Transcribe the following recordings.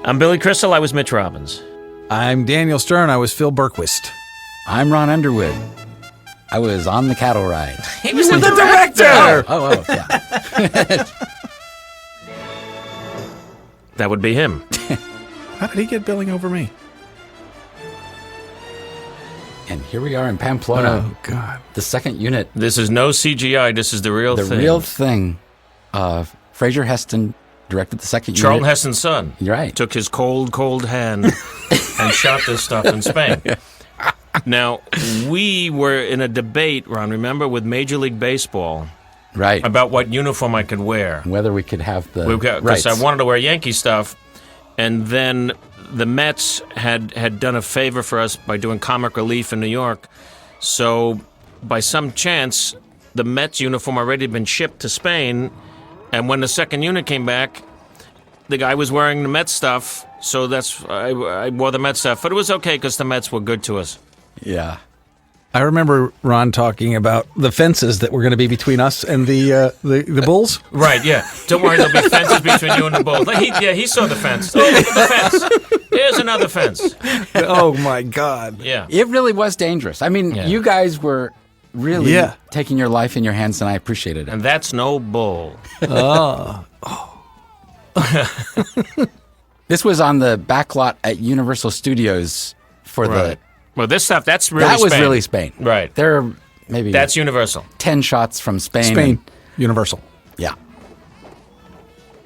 I'm Billy Crystal. I was Mitch Robbins. I'm Daniel Stern. I was Phil Berquist. I'm Ron Underwood. I was on the cattle ride. He was the director! Oh, yeah. That would be him. How did he get billing over me? And here we are in Pamplona. Oh, God. The second unit. This is no CGI. This is the real thing. The real thing. Fraser Heston directed the second Charlton unit. Heston's son. You're right. Took his cold hand and shot this stuff in Spain. Now, we were in a debate, Ron, remember, with Major League Baseball. Right. About what uniform I could wear. Whether we could have the Because I wanted to wear Yankee stuff, and then the Mets had done a favor for us by doing comic relief in New York. So, by some chance, the Mets uniform already had been shipped to Spain, and when the second unit came back, the guy was wearing the Mets stuff, so I wore the Mets stuff. But it was okay because the Mets were good to us. Yeah. I remember Ron talking about the fences that were going to be between us and the Bulls. Right, yeah. Don't worry, there'll be fences between you and the Bulls. He saw the fence. Oh, look at the fence. There's another fence. Oh, my God. Yeah. It really was dangerous. I mean, you guys were really taking your life in your hands, and I appreciated it. And that's no bull. Oh. This was on the back lot at Universal Studios for the... Well, this stuff, that's really That Spain. was really Spain. Right. There are maybe... That's Universal. 10 shots from Spain. Spain. Universal. Yeah.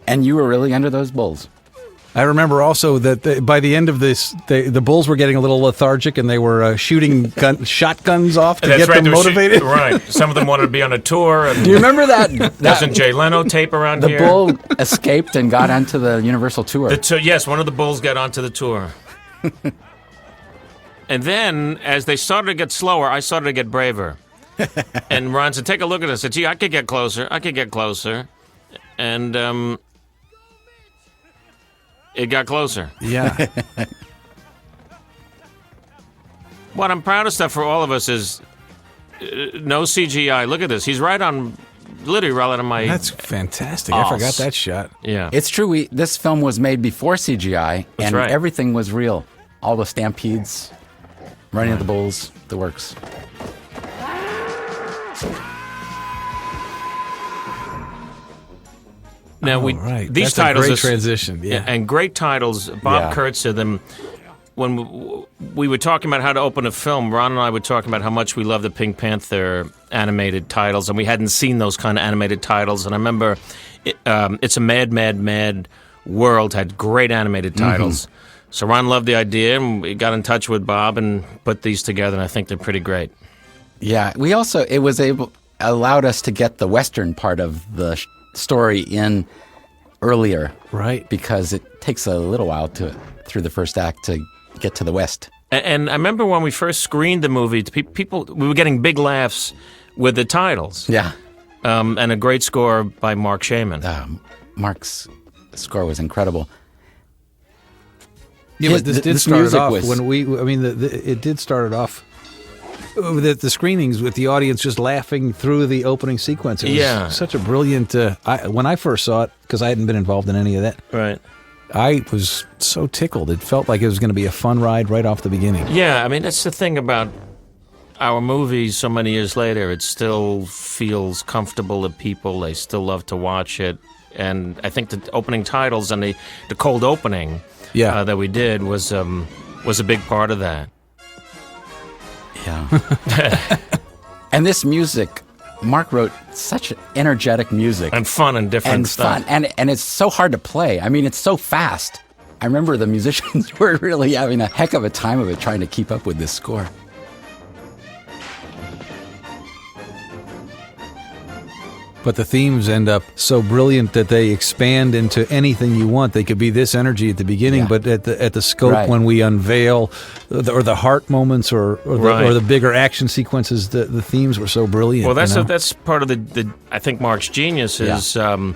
And you were really under those bulls. I remember also that by the end of this, the Bulls were getting a little lethargic, and they were shooting shotguns off to get them motivated. Right. Some of them wanted to be on a tour. And Do you remember that? Doesn't Jay Leno tape around the here? The bull escaped and got onto the Universal tour. Yes, one of the bulls got onto the tour. And then, as they started to get slower, I started to get braver. And Ron said, take a look at this. I said, gee, I could get closer. And it got closer. Yeah. What I'm proudest of for all of us is no CGI. Look at this. He's literally right on my... That's fantastic. I forgot that shot. Yeah. It's true. This film was made before CGI, and everything was real. All the stampedes, running of the bulls, the works. Now these That's titles a great transition, and great titles. Bob Kurtz said them when we were talking about how to open a film. Ron and I were talking about how much we love the Pink Panther animated titles, and we hadn't seen those kind of animated titles. And I remember, It's a Mad, Mad, Mad World had great animated titles. Mm-hmm. So Ron loved the idea, and we got in touch with Bob and put these together, and I think they're pretty great. Yeah, we also allowed us to get the Western part of the story in earlier, right? Because it takes a little while through the first act to get to the West. And I remember when we first screened the movie, we were getting big laughs with the titles. Yeah, and a great score by Mark Shaman. Mark's score was incredible. Yeah, but this did start off when it did start it off. The screenings with the audience just laughing through the opening sequence. It was such a brilliant... when I first saw it, because I hadn't been involved in any of that, right? I was so tickled. It felt like it was going to be a fun ride right off the beginning. Yeah, I mean, that's the thing about our movies so many years later. It still feels comfortable to people. They still love to watch it. And I think the opening titles and the cold opening that we did was a big part of that. Yeah. And this music, Mark wrote such energetic music. And fun and different stuff. And it's so hard to play. I mean, it's so fast. I remember the musicians were really having a heck of a time of it trying to keep up with this score. But the themes end up so brilliant that they expand into anything you want. They could be this energy at the beginning, but at the scope when we unveil, or the heart moments, or the bigger action sequences, the themes were so brilliant. Well, that's part of the I think Mark's genius is, and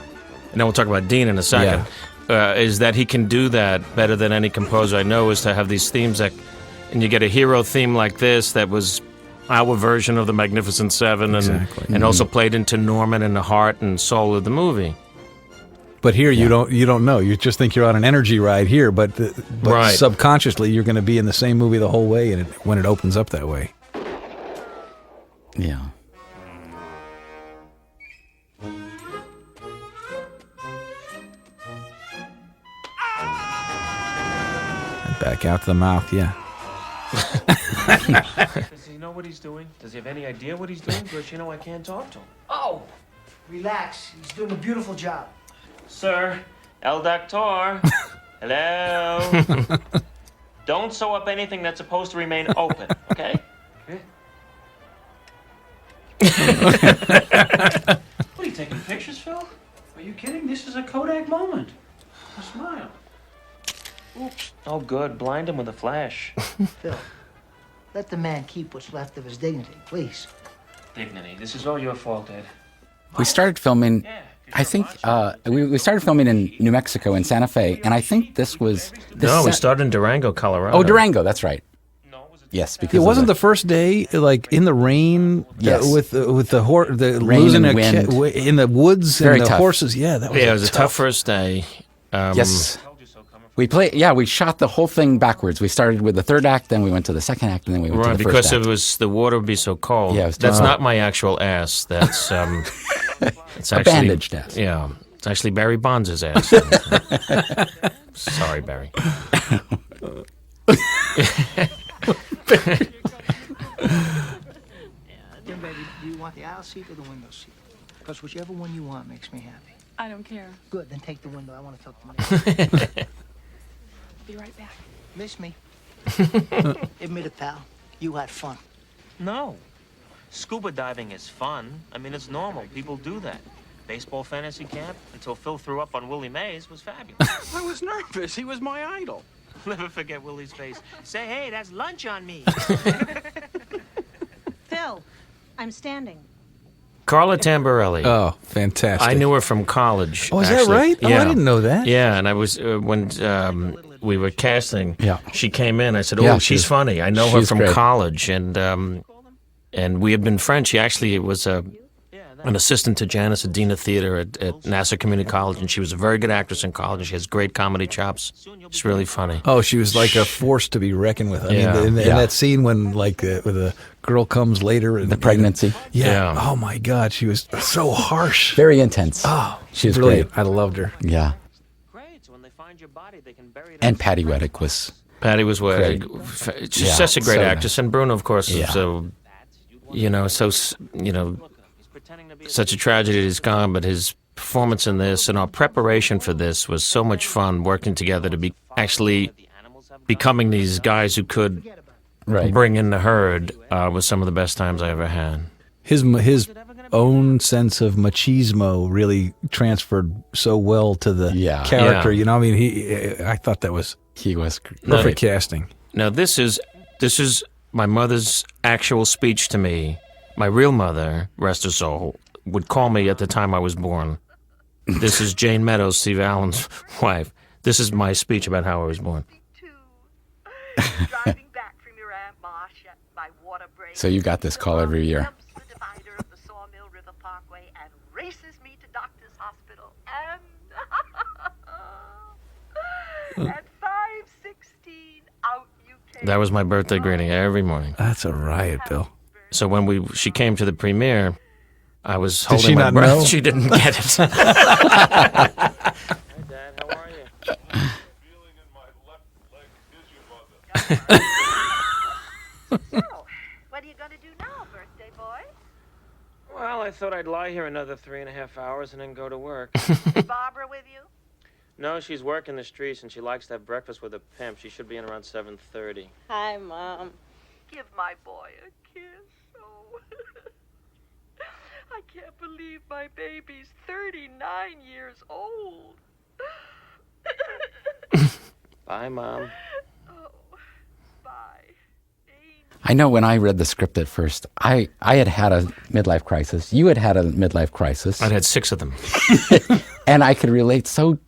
then we'll talk about Dean in a second. is that he can do that better than any composer I know, is to have these themes that, and you get a hero theme like this that was our version of the Magnificent Seven, and also played into Norman and the heart and soul of the movie. But here you don't know. You just think you're on an energy ride here, but subconsciously you're going to be in the same movie the whole way, and when it opens up that way. Yeah. Back out to the mouth, yeah. Does he know what he's doing? Does he have any idea what he's doing? Because, I can't talk to him. Oh, relax. He's doing a beautiful job. Sir, El Doctor. Hello. Don't sew up anything that's supposed to remain open, okay? What are you taking pictures, Phil? Are you kidding? This is a Kodak moment. A smile. Oops. Oh, good. Blind him with a flash. Phil, let the man keep what's left of his dignity, please. Dignity. This is all your fault, Ed. We started filming, I think, we started filming in New Mexico, in Santa Fe, and I think this was... we started in Durango, Colorado. Oh, Durango, that's right. Yes, because it wasn't the first day, like in the rain, with the rain losing and wind in the woods. Very and the tough. Horses. Yeah, that was it was a tough first day. Yes, we shot the whole thing backwards. We started with the third act, then we went to the second act, and then we went to the first act. Because it was the water would be so cold. Yeah, that's not my actual ass. That's it's actually a bandaged ass. Yeah, it's actually Barry Bonds' ass. Sorry, Barry. Baby, do you want the aisle seat or the window seat? Because whichever one you want makes me happy. I don't care. Good, then take the window. I want to talk to my Be right back. Miss me? Admit it, pal. You had fun. No. Scuba diving is fun. I mean, it's normal. People do that. Baseball fantasy camp, until Phil threw up on Willie Mays, was fabulous. I was nervous. He was my idol. Never forget Willie's face. Say, hey, that's lunch on me. Phil, I'm standing. Carla Tamborelli. Oh, fantastic! I knew her from college. Oh, is actually. that right? Yeah. Oh, I didn't know that. Yeah, and I was when we were casting. Yeah. She came in. I said, "Oh, she's funny. I know her from great. college." And we had been friends. She actually was an assistant to Janice at Dean of Theater at Nassau Community College, and she was a very good actress in college. And she has great comedy chops. She's really funny. Oh, she was like a force to be reckoned with. I mean, in that scene when when the girl comes later and the pregnancy. Yeah. Oh my God, she was so harsh. Very intense. Oh, she was brilliant. great. I loved her. Yeah. Great. So when they find your body, they can bury it. And Patty Weddick was. Patty was great. She's such a great so actress, and Bruno, of course, is such a tragedy he's gone, but his performance in this and our preparation for this was so much fun, working together to be actually becoming these guys who could bring in the herd was some of the best times I ever had. His own sense of machismo really transferred so well to the character. Yeah. I mean, I thought that was perfect casting. Now this is my mother's actual speech to me. My real mother, rest her soul, would call me at the time I was born. This is Jane Meadows, Steve Allen's wife. This is my speech about how I was born. Driving back from your Aunt Marcia by water break. So you got this call every year. Jumps the divider of the Sawmill River Parkway and races me to Doctor's Hospital. And at 5:16, out you came. That was my birthday greeting every morning. That's a riot, Bill. So when she came to the premiere, I was Did she holding my not breath. know? She didn't get it. Hey, Dad, how are you? Feeling in my left leg is your mother. So, what are you going to do now, birthday boy? Well, I thought I'd lie here another 3.5 hours and then go to work. Is Barbara with you? No, she's working the streets and she likes to have breakfast with a pimp. She should be in around 7:30. Hi, Mom. Give my boy a kiss. Oh. I can't believe my baby's 39 years old. Bye, Mom. Oh, bye. I know when I read the script at first, I had a midlife crisis. You had a midlife crisis. I'd had 6 of them. And I could relate so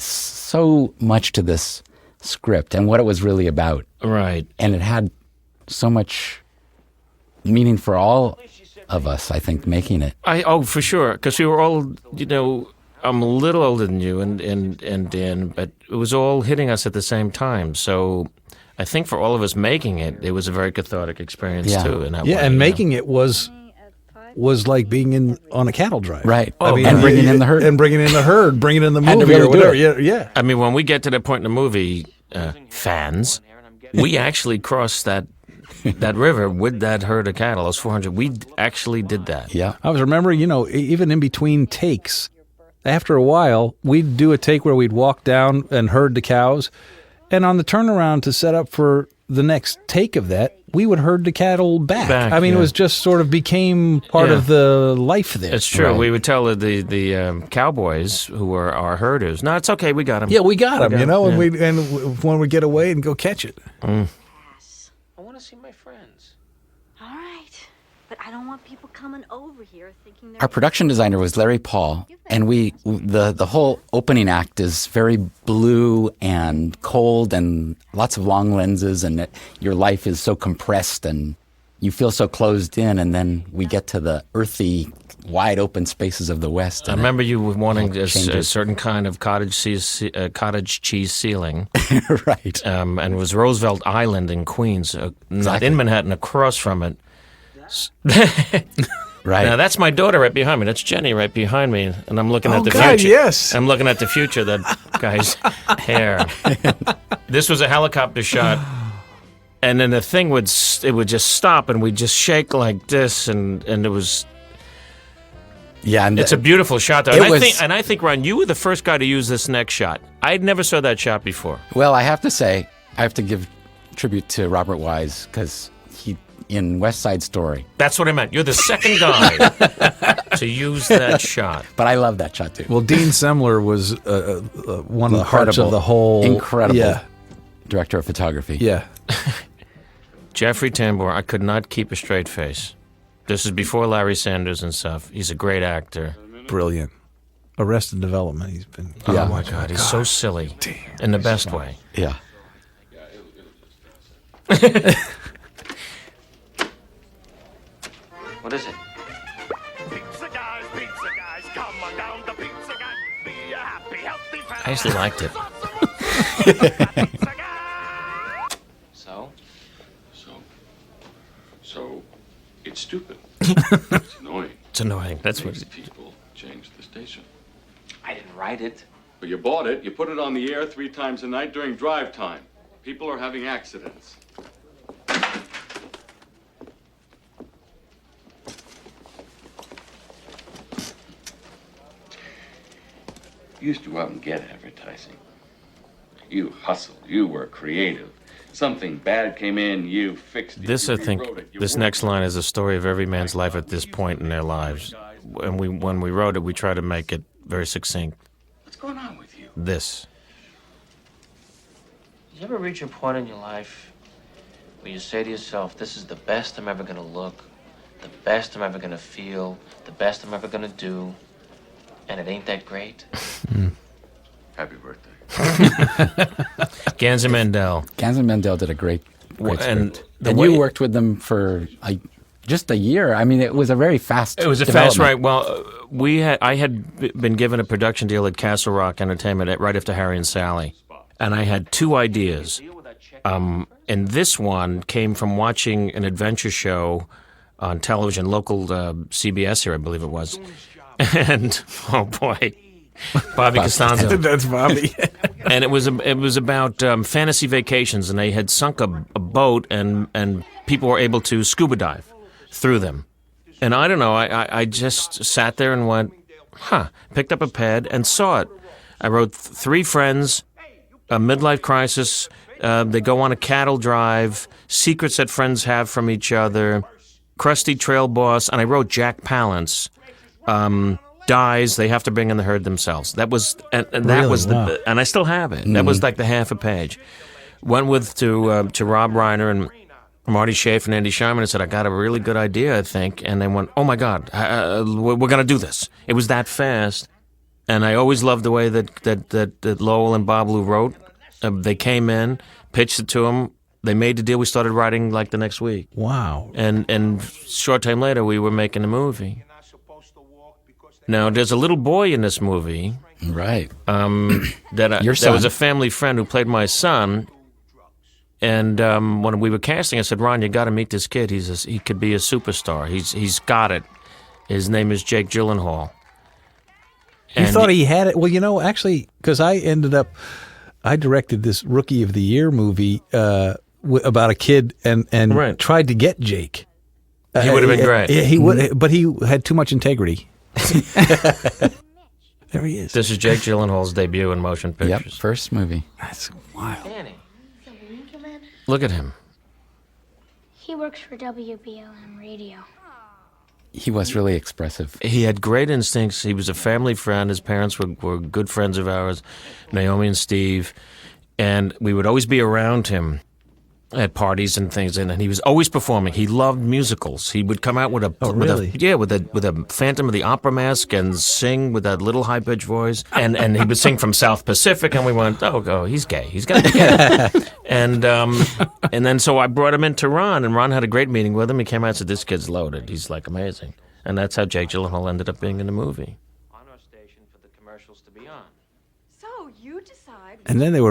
so much to this script and what it was really about. Right. And it had so much meaning for all of us, I think, making it. Oh, for sure, because we were all, I'm a little older than you and Dan, but it was all hitting us at the same time. So I think for all of us making it, it was a very cathartic experience too. In that way, and making it was like being on a cattle drive, right? And bringing in the herd, bringing in the movie or whatever. Yeah. I mean, when we get to that point in the movie, fans, we actually crossed that river with that herd of cattle, those 400. We actually did that. Yeah. I was remembering, even in between takes, after a while, we'd do a take where we'd walk down and herd the cows, and on the turnaround to set up for the next take of that, we would herd the cattle back. I mean, it was just sort of became part of the life there. It's true. Right. We would tell the cowboys who were our herders, "No, it's okay. We got him. Yeah, we got him. And when we get away and go catch it. I want to see my friends. All right. But I don't want people coming over here thinking they're... Our production designer was Larry Paul, and the whole opening act is very blue and cold and lots of long lenses, and your life is so compressed and you feel so closed in, and then we get to the earthy, wide open spaces of the West. I remember you wanting a certain kind of cottage cheese ceiling. Right. And it was Roosevelt Island in Queens, not in Manhattan, across from it. Right. Now that's my daughter right behind me. That's Jenny right behind me, and I'm looking at the God, future. Yes, I'm looking at the future. That guy's hair. This was a helicopter shot, and then the thing would just stop, and we'd just shake like this, and it was. Yeah, and it's a beautiful shot, though. And I think, Ron, you were the first guy to use this next shot. I never saw that shot before. Well, I have to say, I have to give tribute to Robert Wise, because in West Side Story. That's what I meant. You're the second guy to use that shot. But I love that shot, too. Well, Dean Semler was one of the hearts of the whole... Incredible director of photography. Yeah. Jeffrey Tambor, I could not keep a straight face. This is before Larry Sanders and stuff. He's a great actor. Brilliant. Arrested Development, he's been... Oh, my God, he's so silly. Damn. In the best way. Yeah. What is it? Pizza guys, come on down to Pizza Guys. Be a happy, healthy family. I actually liked it. So, it's stupid. It's annoying. It's annoying. That's what people change the station. I didn't write it. But you bought it, you put it on the air 3 times a night during drive time. People are having accidents. You used to go out and get advertising. You hustled. You were creative. Something bad came in, you fixed it. This, I think, this next line is a story of every man's life at this point in their lives. And when we wrote it, we tried to make it very succinct. What's going on with you? This. Did you ever reach a point in your life where you say to yourself, this is the best I'm ever going to look, the best I'm ever going to feel, the best I'm ever going to do, and it ain't that great? Happy birthday. Ganz and Mandel. Ganz and Mandel did a great script. And you worked with them for just a year. I mean, it was a very fast. It was a fast ride. Well, I had been given a production deal at Castle Rock Entertainment right after Harry and Sally, and I had 2 ideas. And this one came from watching an adventure show on television, local CBS here, I believe it was. And oh boy, Bobby Costanzo. That's Bobby. And it was about fantasy vacations, and they had sunk a boat, and people were able to scuba dive through them. And I don't know, I just sat there and went, picked up a pad and saw it. I wrote 3 friends, a midlife crisis, they go on a cattle drive, secrets that friends have from each other, crusty trail boss, and I wrote Jack Palance. Dies, they have to bring in the herd themselves. That was, and that really? was the, and I still have it. That was like the half a page. Went to Rob Reiner and Marty Schaefer and Andy Sharman and said, I got a really good idea, I think. And they went, oh my God, we're going to do this. It was that fast. And I always loved the way that Lowell and Bob Lou wrote. They came in, pitched it to him. They made the deal. We started writing like the next week. Wow. And short time later, we were making a movie. Now, there's a little boy in this movie. Right. That was a family friend who played my son. And when we were casting, I said, Ron, you got to meet this kid. He could be a superstar. He's got it. His name is Jake Gyllenhaal. You thought he had it? Well, actually, because I directed this Rookie of the Year movie about a kid and right. tried to get Jake. He would have been great. He would, but he had too much integrity. There he is. This is Jake Gyllenhaal's debut in motion pictures. Yep, first movie. That's wild. Danny. Look at him. He works for WBLM Radio. He was really expressive. He had great instincts. He was a family friend. His parents were good friends of ours, Naomi and Steve. And we would always be around him at parties and things, and he was always performing. He loved musicals. He would come out with a Phantom of the Opera mask and sing with that little high pitched voice. And he would sing from South Pacific, and we went, oh, he's gay. He's got to be gay. And then so I brought him into Ron, and Ron had a great meeting with him. He came out and said, "This kid's loaded. He's like amazing." And that's how Jake Gyllenhaal ended up being in the movie. On our station for the commercials to be on. So you decide. And then they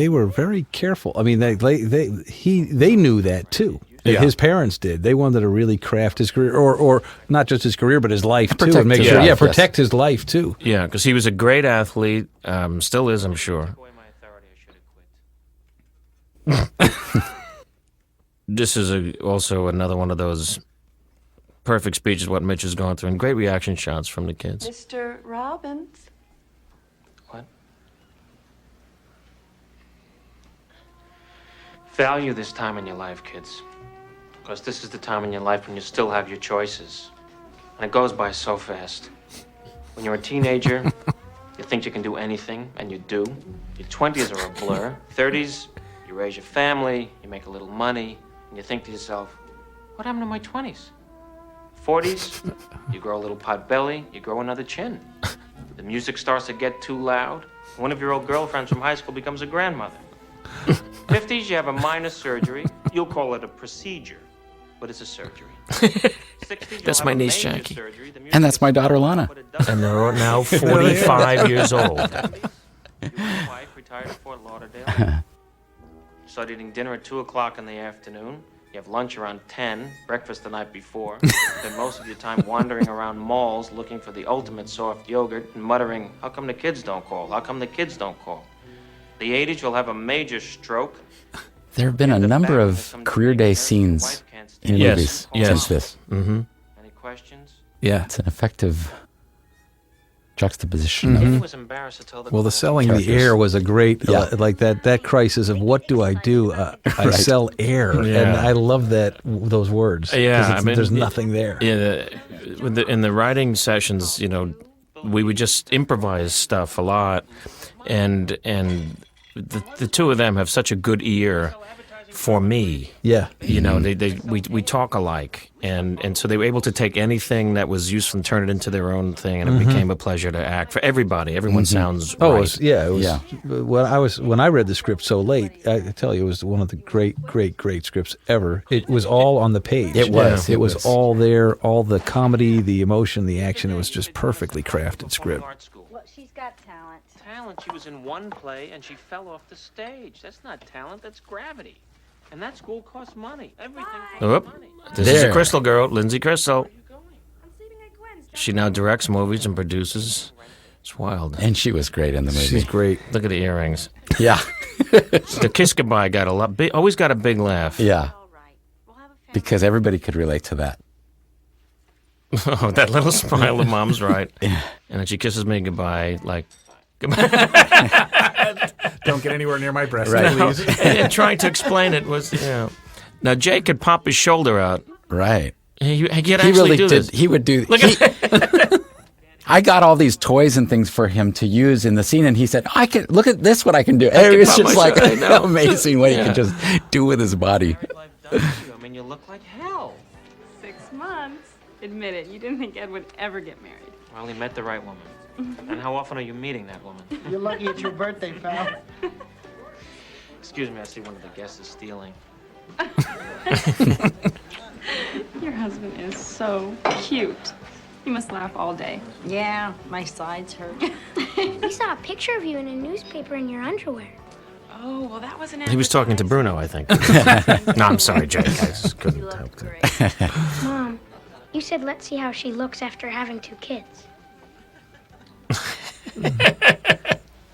were very careful. I mean, they knew that too. Yeah. His parents did. They wanted to really craft his career, or not just his career, but his life too, Protect and make his sure, life, protect his life too. Yeah, because he was a great athlete, still is, I'm sure. Take away my authority, I should have quit. This is also another one of those perfect speeches, what Mitch has gone through, and great reaction shots from the kids. Mr. Robbins. What? Value this time in your life, kids. Because this is the time in your life when you still have your choices. And it goes by so fast. When you're a teenager, you think you can do anything, and you do. Your 20s are a blur. 30s, you raise your family, you make a little money, and you think to yourself, what happened to my 20s? 40s, you grow a little pot belly, you grow another chin. The music starts to get too loud. One of your old girlfriends from high school becomes a grandmother. 50s, you have a minor surgery. You'll call it a procedure, but it's a surgery. 60s, That's my niece, Jackie. And that's my daughter, Lana. And they're now 45 years old. You and your wife retired to Fort Lauderdale. Start eating dinner at 2 o'clock in the afternoon. You have lunch around 10, breakfast the night before. Spend most of your time wandering around malls looking for the ultimate soft yogurt and muttering, how come the kids don't call? How come the kids don't call? The 80s, you'll have a major stroke. There have been a number of career day scenes in movies since this. Mm-hmm. Any questions? Yeah. It's an effective juxtaposition He of was embarrassed to tell the Well, the selling the Characters. air was a great, Yeah. like that crisis of what do I do? I sell air, Yeah. and I love those words. 'cause Yeah, I mean, there's nothing there. In the writing sessions, we would just improvise stuff a lot, and the two of them have such a good ear for me. Yeah, We talk alike, and so they were able to take anything that was useful and turn it into their own thing, and it became a pleasure to act for everybody. Everyone sounds Oh, right. it was. When I read the script so late, I tell you, it was one of the great scripts ever. It was all on the page. It was. It was all there. All the comedy, the emotion, the action. It was just perfectly crafted script. Art school. Well, she's got talent. Talent. She was in one play and she fell off the stage. That's not talent. That's gravity. And that school costs money. Everything costs Oop. money. This is a There. Crystal girl, Lindsay Crystal. Where are you going? I'm sleeping at Gwen's. She now directs movies and produces. It's wild. And she was great in the movie. She's great. Look at the earrings. Yeah. The Kiss Goodbye got always got a big laugh. Yeah. All right. We'll have a family. Because everybody could relate to that. Oh, that little smile of Mom's right. And then she kisses me goodbye, like, Don't get anywhere near my breast, Right. please. and trying to explain it was, Now, Jake could pop his shoulder out. Right. He could He actually really do did. this. He would do. Look he- at I got all these toys and things for him to use in the scene, and he said, "I can look at this. What I can do." And it can was pop just my like shoulder. I know. amazing what he Yeah. could just do with his body. Married life does to you. I mean, you look like hell. 6 months. Admit it, you didn't think Ed would ever get married. Well, he met the right woman. And how often are you meeting that woman? You're lucky it's your birthday, pal. Excuse me, I see one of the guests is stealing. Your husband is so cute. You must laugh all day. Yeah, my sides hurt. We saw a picture of you in a newspaper in your underwear. Oh, well, that was an He was talking to Bruno, I think. No, I'm sorry, Jake. I just couldn't help it. Mom, you said let's see how she looks after having 2 kids.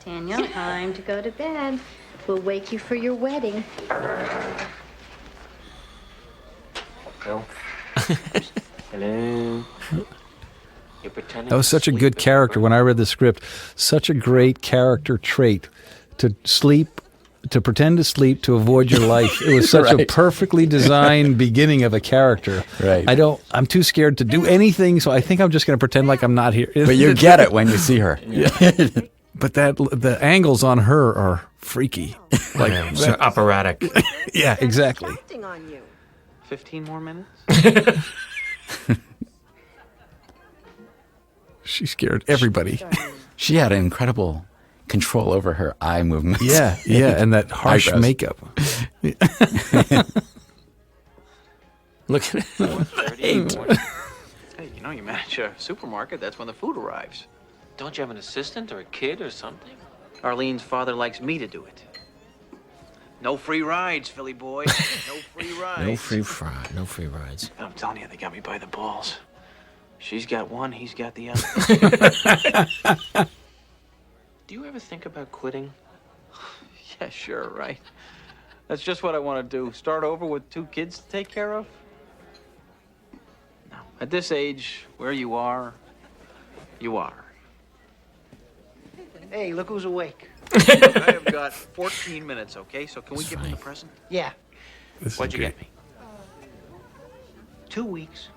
Daniel, time to go to bed. We'll wake you for your wedding. Bill? Hello? You're pretending That was such a good character when I read the script. Such a great character trait to sleep, to pretend to sleep to avoid your life. It was such a perfectly designed beginning of a character. Right. I'm too scared to do anything, so I think I'm just going to pretend like I'm not here. But you get it when you see her. Yeah. But the angles on her are freaky. Like so operatic. Yeah, exactly. Acting on you. 15 more minutes? She scared everybody. She had incredible control over her eye movements. Yeah, and that harsh Eyebrows. makeup. Look at it. 1:38. Hey, you know, you manage a supermarket. That's when the food arrives. Don't you have an assistant or a kid or something? Arlene's father likes me to do it. No free rides, Philly boy. No free rides. No free rides. I'm telling you, they got me by the balls. She's got one, he's got the other. Do you ever think about quitting? Yeah, sure, right. That's just what I want to do. Start over with 2 kids to take care of? No. At this age, where you are, you are. Hey, look who's awake. I have got 14 minutes, okay? So can we give him the present? Yeah, What'd you get me? 2 weeks.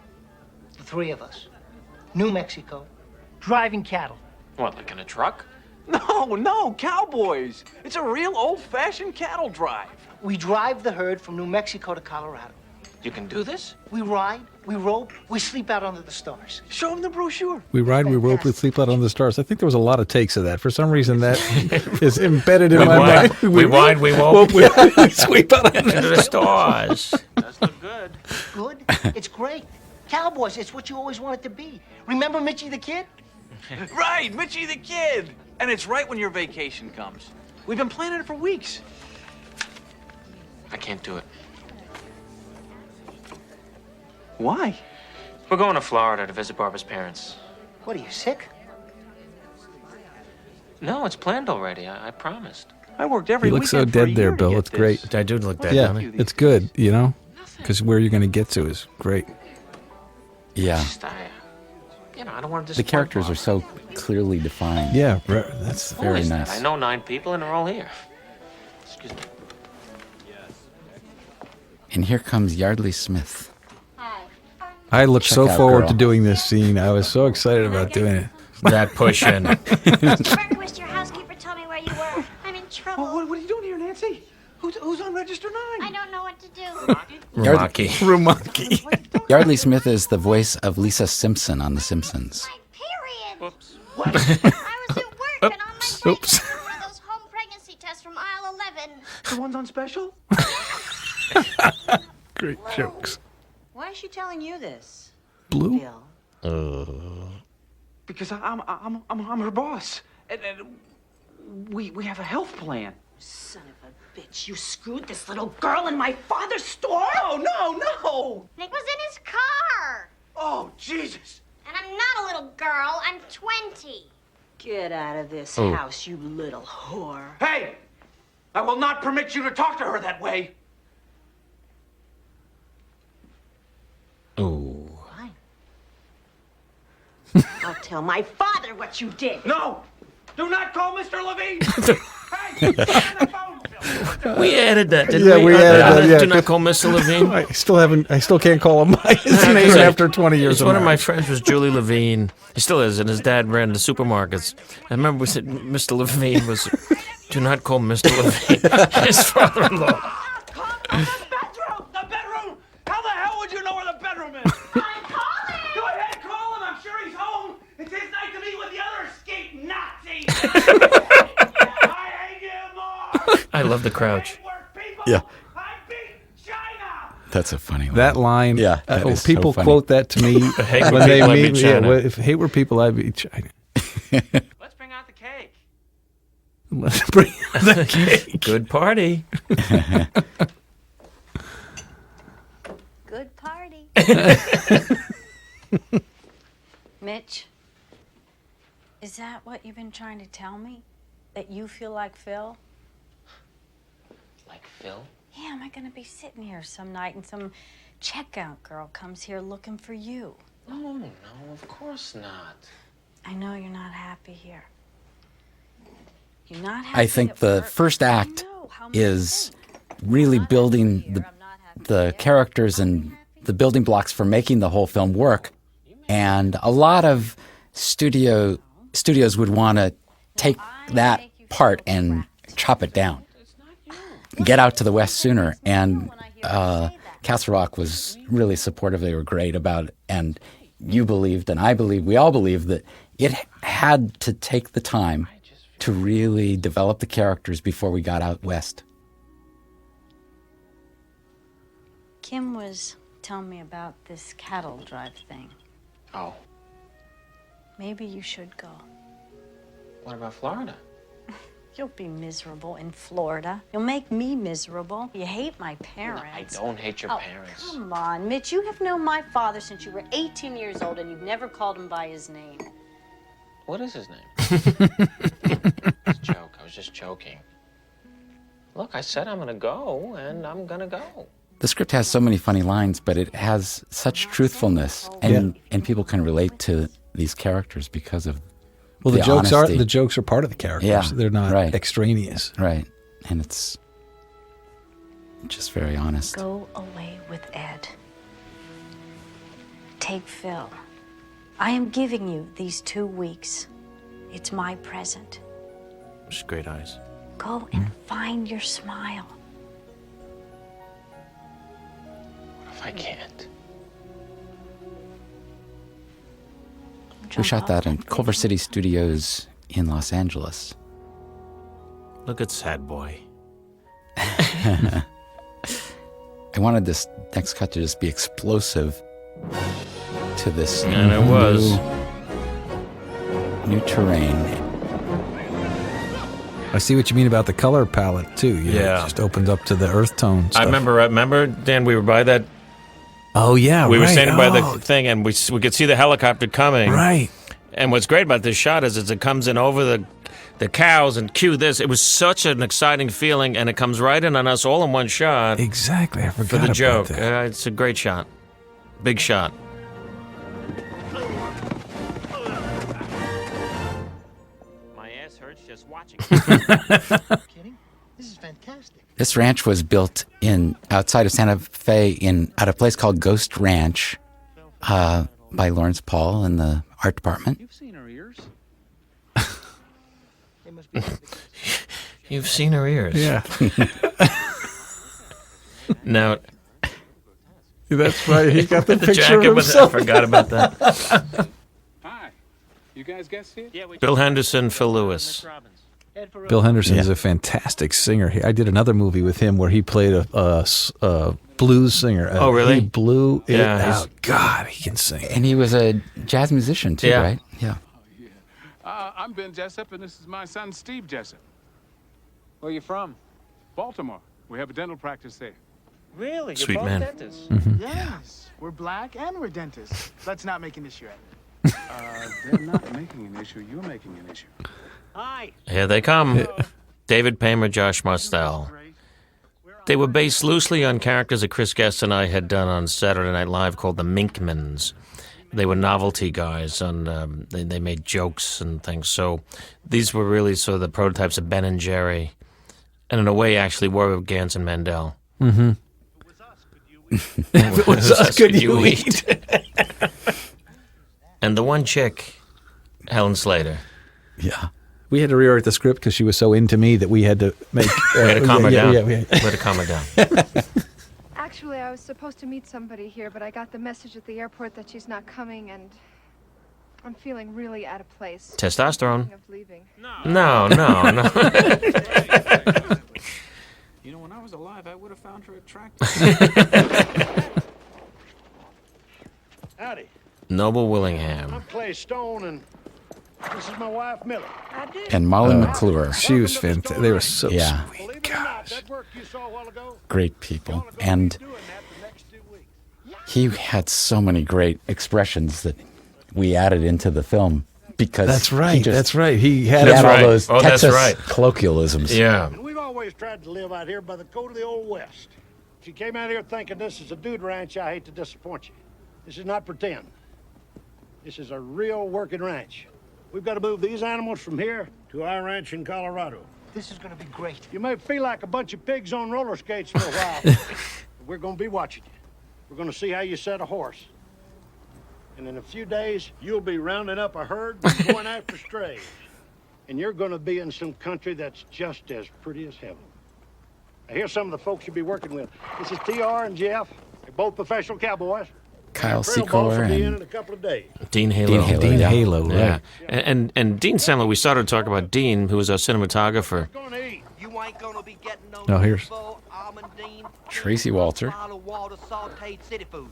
The 3 of us. New Mexico. Driving cattle. What, like in a truck? No, cowboys. It's a real old-fashioned cattle drive. We drive the herd from New Mexico to Colorado. You can do this? We ride, we rope, we sleep out under the stars. Show him the brochure. We ride, we rope, we sleep out on the stars. I think there was a lot of takes of that. For some reason, that is embedded in my mind. We ride, we rope, we sleep out under the stars. Does look good. Good? It's great. Cowboys, it's what you always wanted to be. Remember Mitchie the Kid? Right, Mitchie the Kid. And it's right when your vacation comes. We've been planning it for weeks. I can't do it. Why? We're going to Florida to visit Barbara's parents. What, are you sick? No, it's planned already. I promised. I worked every You look weekend so for a dead year there, to Bill. get It's this. great. I do look dead, Yeah, don't I? it's good, you know? Because where you're going to get to is great. Yeah. I don't want to The characters are so clearly defined. Yeah, that's very nice. I know 9 people and they're all here. Excuse me. And here comes Yardley Smith. I look Check so out forward girl. to doing this scene. I was so excited about doing it. That push-in. Request, your housekeeper told me where you were. I'm in trouble. What are you doing here, Nancy? Who's on register 9? I don't know what to do. Rumaki. Yardley Smith is the voice of Lisa Simpson on The Simpsons. Period. Whoops. I was at work and on my break Oops. I took one of those home pregnancy tests from aisle 11. The one's on special? Great jokes. Why is she telling you this? Blue? Bill. Because I'm her boss. And we have a health plan. Son of a bitch, you screwed this little girl in my father's store? No! Nick was in his car. Oh, Jesus. And I'm not a little girl. I'm 20. Get out of this Oh. house, you little whore. Hey! I will not permit you to talk to her that way. Ooh. I'll tell my father what you did. No! Do not call Mr. Levine! Hey! Get on the phone, Bill. We added that, didn't Yeah, we? we added that, yeah. Do not call Mr. Levine. I still can't call him by his name after 20 years. It's one of my friends was Julie Levine. He still is, and his dad ran the supermarkets. I remember we said Mr. Levine was, do not call Mr. Levine, his father-in-law. The bedroom! How the hell would you know where the bedroom is? I'm calling. Go ahead, call him. I'm sure he's home. It's his night to meet with the other escape I love the crouch. Yeah. That's a funny one. That line. Yeah, that is people so funny. quote that to me hate when were they people, I meet beat me. China. If hate were people, I beat China. Let's bring out the cake. Let's bring the cake. Good party. Good party. Mitch, is that what you've been trying to tell me? That you feel like Phil? Like Phil? Yeah, am I gonna be sitting here some night and some checkout girl comes here looking for you? No, of course not. I know you're not happy here. You're not happy I think at the work. first act is really building the characters and the building blocks for making the whole film work. And a lot of studios would want to take that part and chop it down, get out to the West sooner. And Castle Rock was really supportive. They were great about it. And you believed, and I believe, we all believed that it had to take the time to really develop the characters before we got out West. Kim was telling me about this cattle drive thing. Oh, Maybe you should go. what about Florida? You'll be miserable in Florida. You'll make me miserable. You hate my I parents. don't hate your Oh, parents. come on, Mitch. You have known my father since you were 18 years old, and you've never called him by his name. What is his name? It's a joke. I was just joking. Look, I said I'm gonna go, and I'm gonna go. The script has so many funny lines, but it has such truthfulness, and people can relate to these characters because of the jokes honesty. the jokes are part of the characters. Yeah, They're not right. extraneous. Right, and it's just very honest. Go away with Ed. Take Phil. I am giving you these 2 weeks. It's my present. Just great eyes. Go and find your smile. What if I can't? We shot that in Culver City Studios in Los Angeles. Look at Sad Boy. I wanted this next cut to just be explosive to this And it was. new terrain. I see what you mean about the color palette too. Yeah. It just opens up to the earth tone stuff. I remember, Dan, we were by that. Oh yeah, We were right. standing by the Oh, thing, and we could see the helicopter coming. right. And what's great about this shot is it comes in over the cows and cue this. It was such an exciting feeling, and it comes right in on us all in one shot Exactly. I forgot for the about joke. that. It's a great shot. Big shot. My ass hurts just watching. Kidding? This is fantastic. This ranch was built outside of Santa Fe at a place called Ghost Ranch by Lawrence Paul in the art department. You've seen her ears. They must be You've seen her ears. Yeah. Now, That's right. He got the, the picture jacket of with I himself. forgot about that. Hi. You guys guests here? Yeah, Bill Henderson, Phil Lewis. Bill Henderson is a fantastic singer. I did another movie with him where he played a blues singer. Oh, really? He blew it Yeah, he's- out. God, he can sing. And he was a jazz musician too, Yeah. right? Yeah. I'm Ben Jessup, and this is my son, Steve Jessup. Where you from? Baltimore. We have a dental practice there. Really? Sweet You're both man. dentists? Yes, we're black and we're dentists. Let's not make an issue out of it. They're not making an issue. You're making an issue. Hi. Here they come. David Paymer, Josh Marstell. They were based loosely on characters that Chris Guest and I had done on Saturday Night Live called the Minkmans. They were novelty guys, and they made jokes and things. So these were really sort of the prototypes of Ben and Jerry, and in a way actually were of Gans and Mandel. Mm-hmm. If it was us, could you eat? And the one chick, Helen Slater. Yeah. We had to rewrite the script because she was so into me that we had to make. We had to calm her down. Yeah, We had to calm her down. Actually, I was supposed to meet somebody here, but I got the message at the airport that she's not coming, and I'm feeling really out of place. Testosterone. Thinking of leaving. No. when I was alive, I would have found her attractive. Howdy. Noble Willingham. I'm Clay Stone, and this is my wife, Millie. And Molly McClure. She was fantastic. They were so sweet. Great people. And he had so many great expressions that we added into the film because That's right. He had all those that's Texas right. colloquialisms. Yeah. And we've always tried to live out here by the code of the Old West. If you came out here thinking this is a dude ranch, I hate to disappoint you. This is not pretend. This is a real working ranch. We've got to move these animals from here to our ranch in Colorado. This is going to be great. You may feel like a bunch of pigs on roller skates for a while, but we're going to be watching you. We're going to see how you set a horse. And in a few days, you'll be rounding up a herd and going after strays. And you're going to be in some country that's just as pretty as heaven. Now, here's some of the folks you'll be working with. This is TR and Jeff. They're both professional cowboys. Kyle Trail boss Secor will be in and a couple of days. Dean Halo. Dean Halo, right. And Dean Sandler, we started to talk about Dean, who was our cinematographer. You ain't gonna be getting no Oh, here's almondine, Tracy Walter. bottled water, sauteed city food.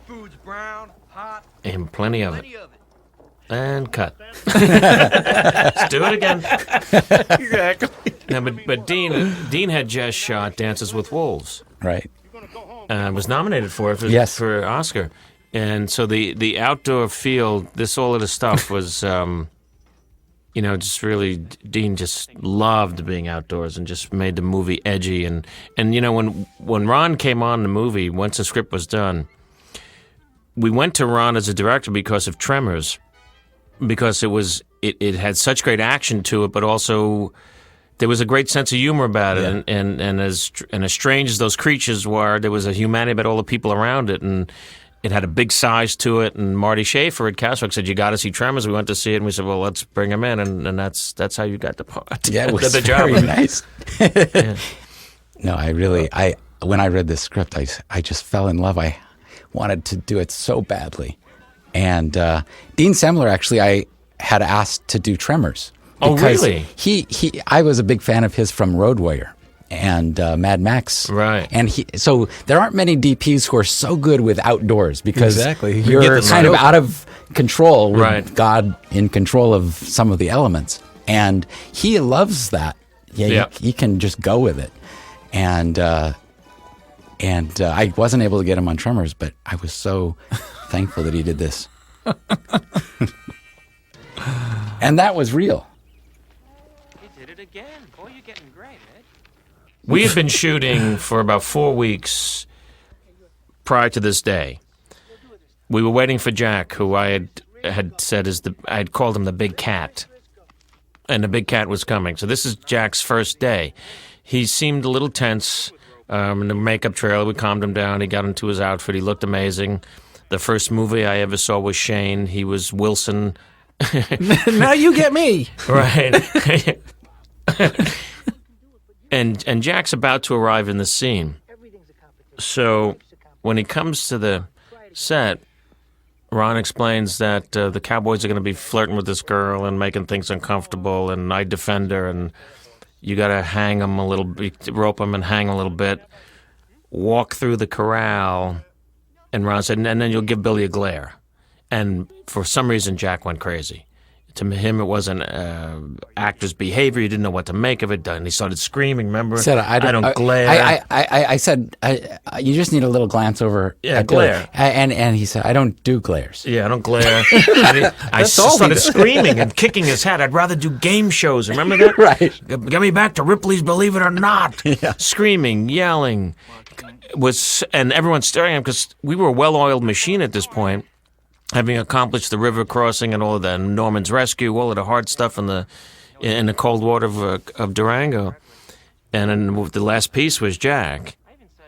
Food's brown, hot, And plenty of it. plenty of it. And cut. Let's do it again. exactly. No, but Dean had just shot Dances with Wolves. Right. Was nominated for it for Oscar. And so the outdoor field, all of the stuff was, just really, Dean just loved being outdoors and just made the movie edgy. And when Ron came on the movie, once the script was done, we went to Ron as a director because of Tremors, because it had such great action to it, but also there was a great sense of humor about it, and as strange as those creatures were, there was a humanity about all the people around it, and it had a big size to it. And Marty Schaefer at Castlerock said, "You got to see Tremors." We went to see it, and we said, "Well, let's bring him in," and that's how you got the part. Yeah, it was the job. very nice. No, when I read this script, I just fell in love. I wanted to do it so badly, and Dean Semler actually I had asked to do Tremors. Oh, really? I was a big fan of his from Road Warrior and Mad Max. Right. And so there aren't many DPs who are so good with outdoors because exactly. you're kind of out of control with God in control of some of the elements. And he loves that. Yeah. He can just go with it. And I wasn't able to get him on Tremors, but I was so thankful that he did this. And that was real. Again. Boy, you're getting great, Ed. We had been shooting for about 4 weeks prior to this day. We were waiting for Jack, who I had said I had called him the Big Cat, and the Big Cat was coming. So this is Jack's first day. He seemed a little tense in the makeup trailer. We calmed him down. He got into his outfit. He looked amazing. The first movie I ever saw was Shane. He was Wilson. Now you get me. Right. And Jack's about to arrive in the scene. So when he comes to the set, Ron explains that the cowboys are going to be flirting with this girl and making things uncomfortable, and I defend her, and you got to hang him a little bit, rope him and hang a little bit, walk through the corral, and Ron said, and then you'll give Billy a glare. And for some reason, Jack went crazy. To him, it wasn't actor's behavior. He didn't know what to make of it. And he started screaming, remember? He said, I don't glare. I said, you just need a little glance over. Yeah, glare. And he said, I don't do glares. Yeah, I don't glare. I started screaming and kicking his head. I'd rather do game shows. Remember that? Right. Get me back to Ripley's Believe It or Not. Yeah. Screaming, yelling. And everyone staring at him because we were a well-oiled machine at this point. Having accomplished the river crossing and all of that, and Norman's Rescue, all of the hard stuff in the cold water of Durango, and then the last piece was Jack,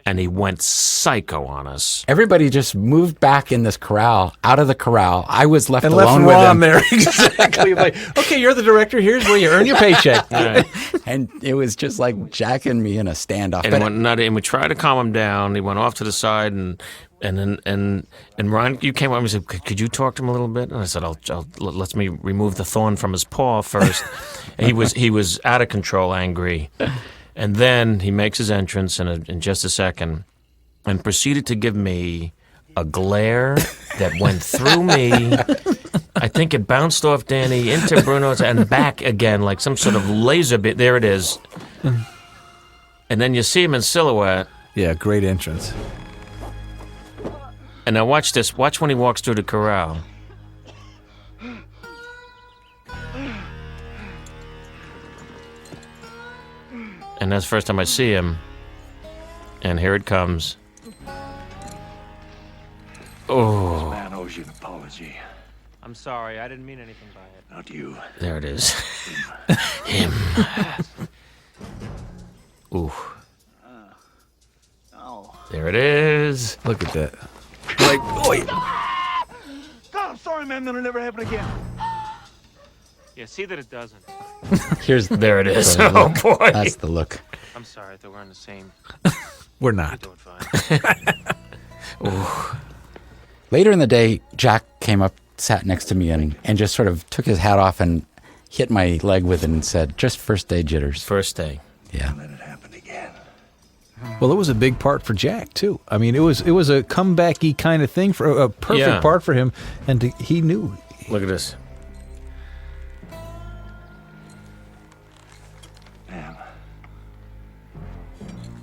and he went psycho on us. Everybody just moved back in this corral, out of the corral. I was left alone with him. There, exactly. Like, okay, you're the director. Here's where you earn your paycheck. Right. And it was just like Jack and me in a standoff. And we tried to calm him down. He went off to the side, and Ron, you came up and said, "Could you talk to him a little bit?" And I said, "I'll let me remove the thorn from his paw first." And he was out of control, angry, And then he makes his entrance in just a second and proceeded to give me a glare that went through me. I think it bounced off Danny into Bruno's and back again like some sort of laser bit. There it is. And then you see him in silhouette. Yeah, great entrance. And now watch this. Watch when he walks through the corral. And that's the first time I see him. And here it comes. Oh. This man owes you an apology. I'm sorry. I didn't mean anything by it. Not you. There it is. Him. Ooh. There it is. Look at that. Like, oi! God, I'm sorry, man. That'll never happen again. Yeah, see that it doesn't. There it is. The Oh, look. boy. That's the look. I'm sorry. I thought we're on the same. We're not. Later in the day, Jack came up, sat next to me, and just sort of took his hat off and hit my leg with it and said, "Just first day jitters." First day. Yeah. Let it happen again. Well, it was a big part for Jack too. I mean, it was a comebacky kind of thing for a perfect part for him, and he knew. Look at this. Man.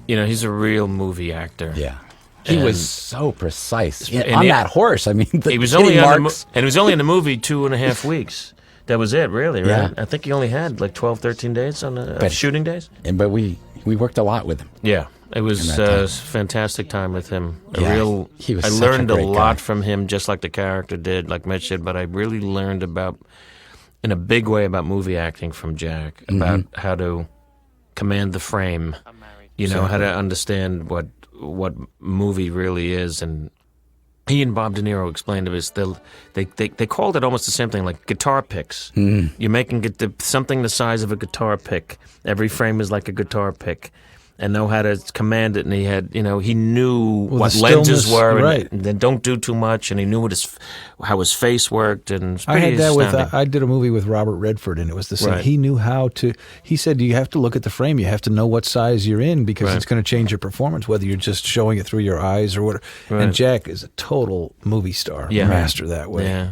You know, he's a real movie actor. Yeah. He And- was so precise And on he- that horse. I mean, he was hitting only on the marks. and he was only in the movie 2.5 weeks. That was it, really, right? Yeah. I think he only had like 12, 13 days on the shooting days. But we worked a lot with him. Yeah, it was In that time. fantastic time with him. Yeah, he was I such a learned a great lot guy. from him, just like the character did, like Mitch did. But I really learned in a big way, about movie acting from Jack, about how to command the frame. You know, how to understand what movie really is. And he and Bob De Niro explained to us, they called it almost the same thing, like guitar picks. You're making something the size of a guitar pick. Every frame is like a guitar pick. And know how to command it. And he had, he knew what the lenses stillness, were, right. and then don't do too much. And he knew how his face worked. And it's I pretty had that astounding. I did a movie with Robert Redford, and it was the same. Right. He knew how to. He said, "You have to look at the frame. You have to know what size you're in because Right. it's going to change your performance, whether you're just showing it through your eyes or whatever." Right. And Jack is a total movie star, master that way. Yeah,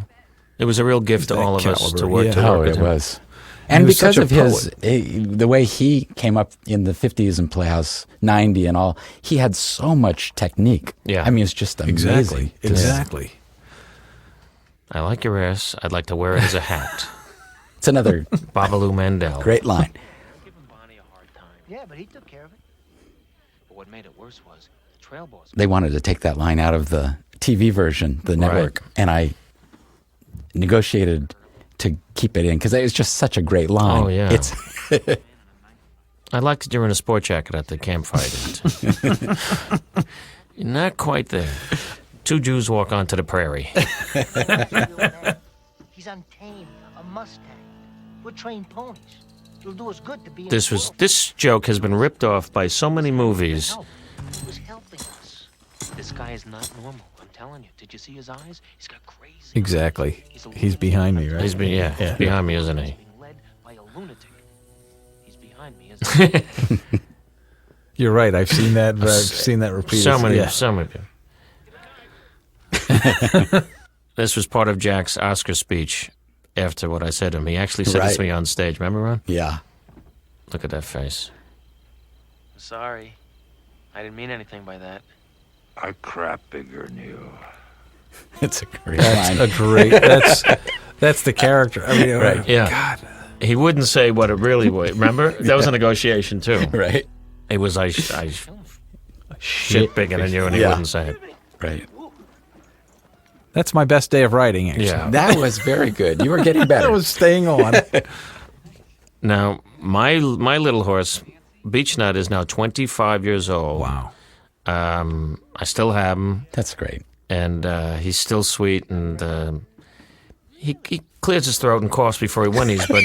it was a real gift to That all of us caliber, to work. yeah. To work with It him. was. He And was because such a of the way he came up in the 50s and Playhouse 90 and all, he had so much technique. Yeah. I mean, it's just amazing. Exactly. I like your ass. I'd like to wear it as a hat. It's another Babalu Mandel. great line. Yeah, but he took care of it. But what made it worse was the trail boss. They wanted to take that line out of the TV version, the network, and I negotiated to keep it in because it was just such a great line. Oh, yeah. It's I liked it during a sport jacket at the campfire. You're not quite there. Two Jews walk onto the prairie. He's untamed, a Mustang. We're trained ponies. It'll do us good to be in This joke has been ripped off by so many movies. He was helping us. This guy is not normal. I'm telling you. Did you see his eyes? He's got crazy. Exactly. He's behind me, right? He's behind me, isn't he? Being led by a lunatic. He's behind me, isn't he? You're right. I've seen that. I've seen that repeated. So many. This was part of Jack's Oscar speech after what I said to him. He actually said this to me on stage. Remember, Ron? Yeah. Look at that face. I'm sorry. I didn't mean anything by that. I crap bigger than you. It's a great That's line. a great. That's the character. I mean, Right. Yeah. God. He wouldn't say what it really was. Remember? That was a negotiation, too. Right. It was, I shit bigger than you, and he wouldn't say it. Right. That's my best day of writing. Actually, Yeah. That was very good. You were getting better. that was staying on. Now, my little horse, Beechnut, is now 25 years old. Wow. I still have him. That's great. And he's still sweet, and he clears his throat and coughs before he whinnies, but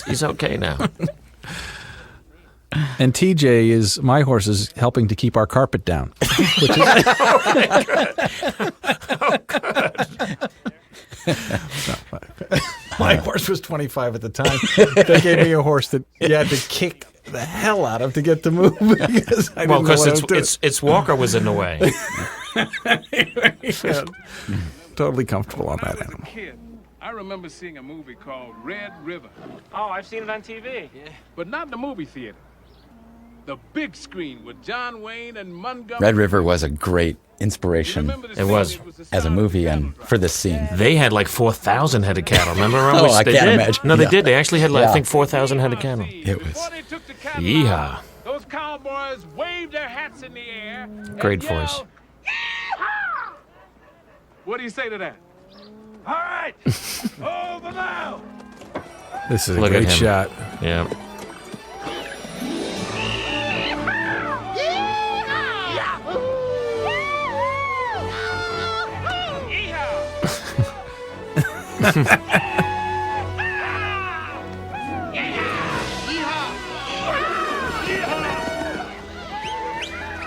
he's okay now. And TJ is my horse is helping to keep our carpet down. Which is my horse was 25 at the time. They gave me a horse that you had to kick the hell out of to get to move because I didn't know what I was doing. Its walker was in the way. Yeah. Totally comfortable on that animal. I remember seeing a movie called Red River. Oh, I've seen it on TV. Yeah. But not in the movie theater. The big screen with John Wayne and Montgomery. Red River was a great inspiration. It was. As a movie and for this scene. They had like 4,000 head of cattle. Remember? Oh, I can't imagine. No, they Yeah. did. They actually had, I think, 4,000 head of cattle. It was. Yeehaw. Those cowboys waved their hats in the air. Great and voice. yelled, "Yeehaw!" What do you say to that? All right, over now. This is a Look at great him. shot. Yeah.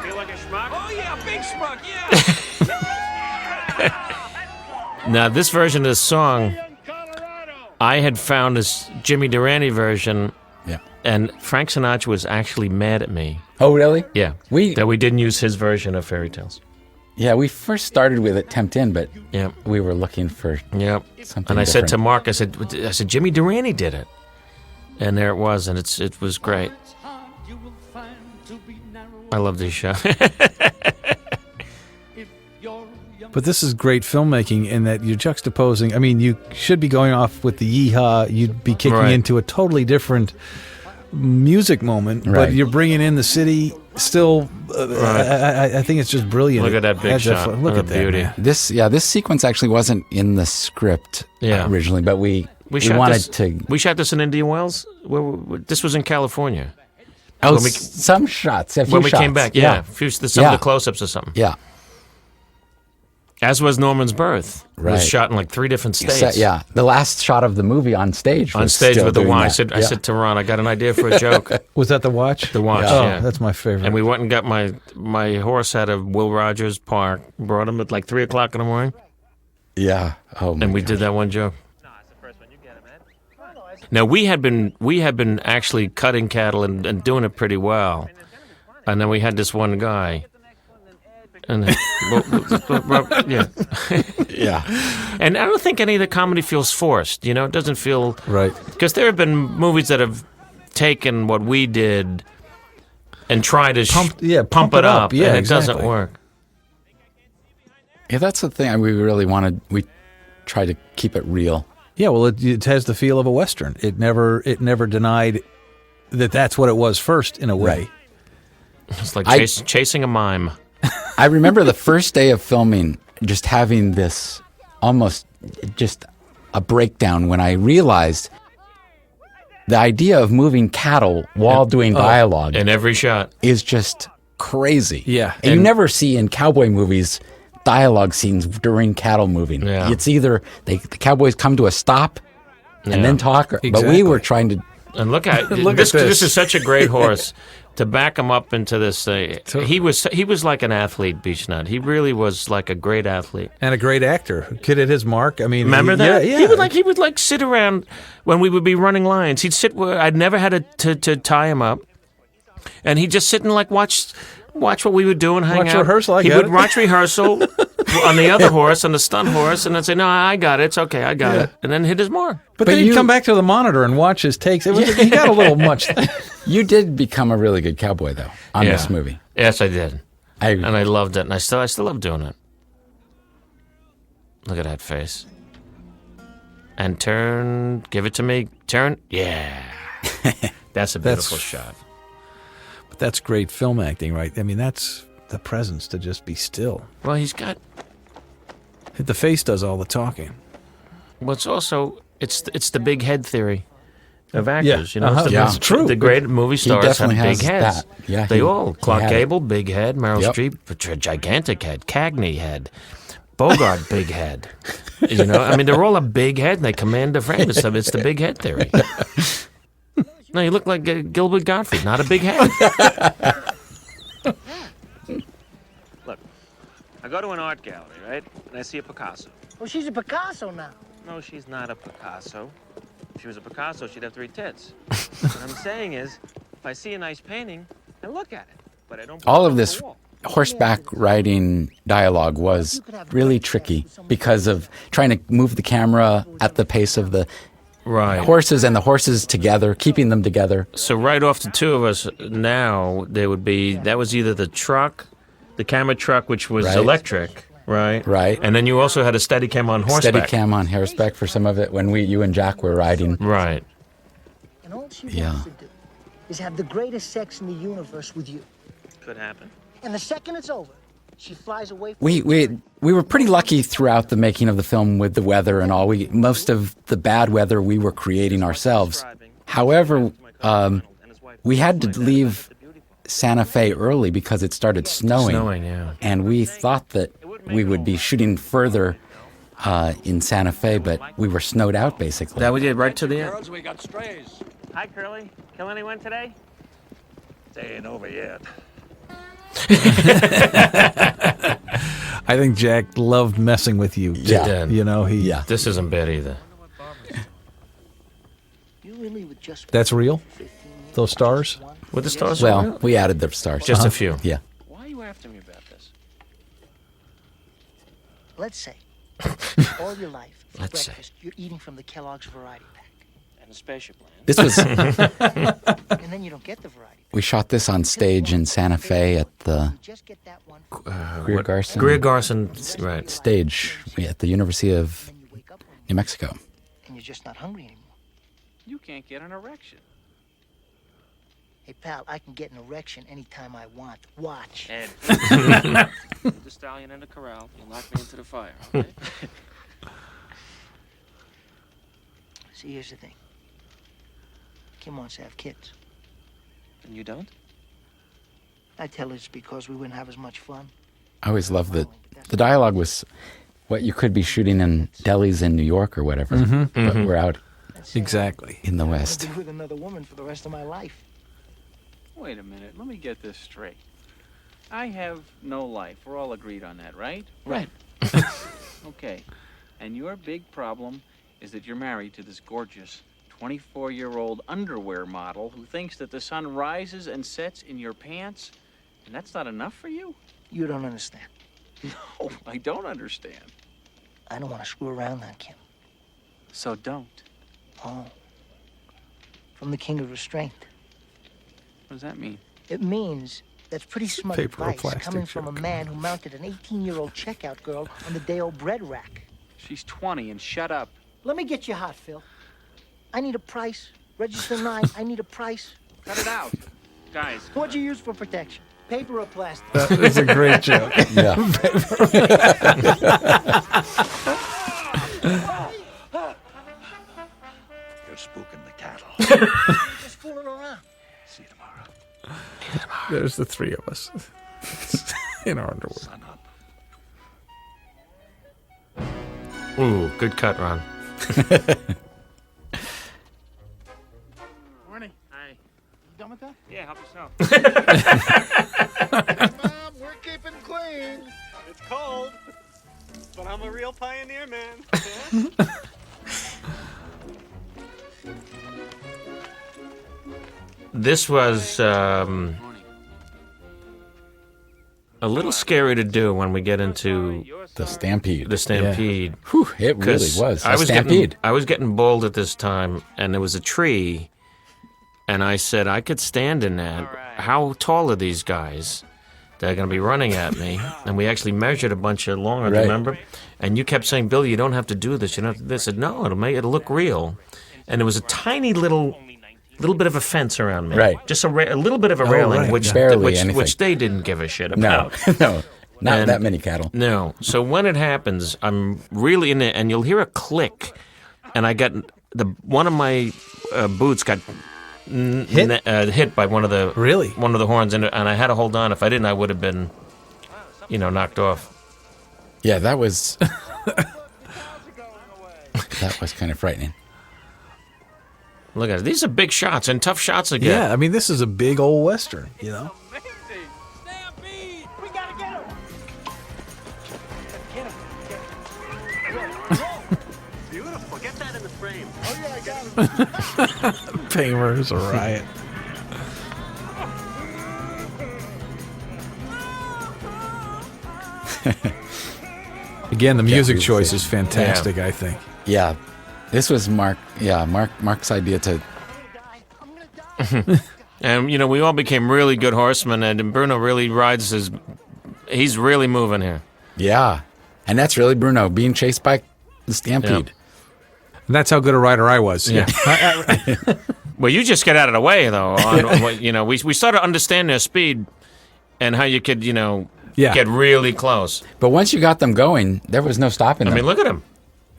Feel like a schmuck? Oh yeah, big schmuck, yeah. Now, this version of the song, I had found this Jimmy Durante version, and Frank Sinatra was actually mad at me. Oh, really? Yeah, that we didn't use his version of Fairy Tales. Yeah, we first started with it Tempt In, but Yeah. we were looking for something And I said to different. Mark, I said, Jimmy Durante did it, and there it was, and it was great. I love this show. But this is great filmmaking in that you're juxtaposing. I mean, you should be going off with the yeehaw. You'd be kicking Right. into a totally different music moment, Right. but you're bringing in the city still. I think it's just brilliant. Look at that big Adds shot. Look What a at that, beauty. man. This sequence actually wasn't in the script originally, but we shot wanted this, to. We shot this in Indian Wells. This was in California. Oh, When we- some shots. A few When we shots. came back, some of the close-ups or something. Yeah. As was Norman's Birth. It Right. was shot in like 3 different states. Yeah, the last shot of the movie on stage. On was stage still with the doing watch. that. I said to Ron, I got an idea for a joke. Was that the watch? The watch, Oh, yeah. that's my favorite. And we went and got my horse out of Will Rogers Park, brought him at like 3 o'clock in the morning, Yeah. Oh, my and we did that one joke. Now we had been actually cutting cattle and doing it pretty well, and then we had this one guy, and yeah, Yeah. and I don't think any of the comedy feels forced. You know, it doesn't feel right because there have been movies that have taken what we did and tried to pump it up, Yeah, and it exactly. doesn't work. Yeah, that's the thing. We really wanted. We tried to keep it real. Yeah, well, it has the feel of a Western. It never denied that that's what it was first, in a way. It's like chasing a mime. I remember the first day of filming, just having this almost just a breakdown when I realized the idea of moving cattle while doing dialogue in every shot is just crazy. Yeah, and you never see in cowboy movies dialogue scenes during cattle moving. Yeah. It's either the cowboys come to a stop and then talk, but we Exactly. were trying to. And look at Look this. at this. This is such a great horse. To back him up into this, he was like an athlete, Beechnut. He really was like a great athlete And a great actor. Kid at his mark. I mean, Remember that? Yeah, He would like sit around when we would be running lines. He'd sit where I'd never had to tie him up, and he'd just sit and like watch what we would do and hang Watch out. rehearsal, I he got would it. watch rehearsal on the other horse, on the stunt horse, and I'd say, "No, I got it. It's okay, I got Yeah. it," and then hit his mark. But then he'd come back to the monitor and watch his takes. He got a little much. You did become a really good cowboy, though, on this movie. Yes, I did, I loved it, and I still love doing it. Look at that face. And turn, give it to me. Turn, yeah. That's a beautiful shot. But that's great film acting, right? I mean, that's the presence to just be still. Well, he's got. The face does all the talking. Well, it's also it's the big head theory of actors. Yeah. You know, Uh-huh. it's It's true. The great movie He stars have definitely big has heads. that. Yeah, they he all. Clark had it. Gable, big head. Meryl Yep. Streep, a gigantic head. Cagney head. Bogart, big head. You know, I mean, they're all a big head, and they command the frame. It's the big head theory. No, you look like Gilbert Gottfried, not a big head. Look, I go to an art gallery, right? And I see a Picasso. Oh, she's a Picasso now. No, she's not a Picasso. If she was a Picasso, she'd have 3 tits. What I'm saying is, I see a nice painting, I look at it, but I don't. All of this horseback riding dialogue was really tricky because of trying to move the camera at the pace of the horses and the horses together, keeping them together. So right off the two of us now, there would be, that was either the truck, the camera truck, which was electric, right? Right. And then you also had a Steadicam on horseback. Steadicam on horseback for some of it when you and Jack were riding. Right. And all she wants to do is have the greatest sex in the universe with you. Could happen. And the second it's over, she flies away from We were pretty lucky throughout the making of the film with the weather and all. Most of the bad weather we were creating ourselves. However, we had to leave Santa Fe early because it started snowing. And we thought that we would be shooting further in Santa Fe, but we were snowed out basically. That we did right to the end. Girls, we got strays. Hi, Curly. Kill anyone today? They ain't over yet. I think Jack loved messing with you. Yeah. You know, This isn't bad either. You really would just That's real? Those stars? With the stars? Well, we added the stars. Just a few. Yeah. Why are you after me about this? Let's say all your life for Let's breakfast you're eating from the Kellogg's variety pack. And the spaceship land. This was And then you don't get the variety. we shot this on stage in Santa Fe at the Greer Garson. Greer Garson, right. Stage at the University of New Mexico. And you're just not hungry anymore. You can't get an erection. Hey, pal, I can get an erection anytime I want. Watch. Ed. Put the stallion in the corral. You'll knock me into the fire, okay? See, here's the thing. Kim wants to have kids. And you don't? I tell her it's because we wouldn't have as much fun. I always loved that the dialogue was what you could be shooting in delis in New York or whatever, but we're out exactly in the West. I'll be with another woman for the rest of my life. Wait a minute. Let me get this straight. I have no life. We're all agreed on that, right? Right. Okay. And your big problem is that you're married to this gorgeous 24-year-old underwear model who thinks that the sun rises and sets in your pants, and that's not enough for you? You don't understand. No, I don't understand. I don't want to screw around now, Kim. So don't. Oh. From the king of restraint. What does that mean? It means that's pretty smart Paper or advice plastic coming from a joke. man who mounted an 18-year-old checkout girl on the day-old bread rack. She's 20 and shut up. Let me get you hot, Phil. I need a price. Register 9, I need a price. Cut it out. Guys. What'd you use for protection? Paper or plastic? That is a great joke. Yeah. You're spooking the cattle. Just fooling around. See you tomorrow. There's the three of us in our underwear. Sun up. Ooh, good cut, Ron. Morning. Hi. You done with that? Yeah, help yourself. Mom, we're keeping clean. It's cold, but I'm a real pioneer, man. This was a little scary to do when we get into The Stampede. the Stampede. Yeah. Whew, it really 'Cause was. I A was stampede. I was getting bold at this time, and there was a tree, and I said I could stand in that. How tall are these guys? They're going to be running at me. And we actually measured a bunch of longer, do you Right. remember? And you kept saying, Bill, you don't have to do this. You don't have to do this. I said, no, it'll look real. And there was a tiny little bit of a fence around me. Right. Just a little bit of a railing, right. which, Barely anything. which they didn't give a shit No, about. no, not And- that many cattle. No. So when it happens, I'm really in it, and you'll hear a click, and I got one of my boots got hit by one of the horns, and I had to hold on. If I didn't, I would have been, knocked off. Yeah, that was that was kind of frightening. Look at it. These are big shots and tough shots to get. Yeah, I mean, this is a big old Western, you know? Stampede! We gotta get him! Beautiful. Get that in the frame. Oh, yeah, I got it. Paymer's a riot. Again, the music choice is fantastic, I think. Yeah. This was Mark's idea to... And, you know, we all became really good horsemen, and Bruno really rides he's really moving here. Yeah. And that's really Bruno, being chased by the Stampede. Yeah. And that's how good a rider I was. Yeah. Well, you just get out of the way, though. You know, we started to understand their speed and how you could, you know, get really close. But once you got them going, there was no stopping them. I mean, look at them.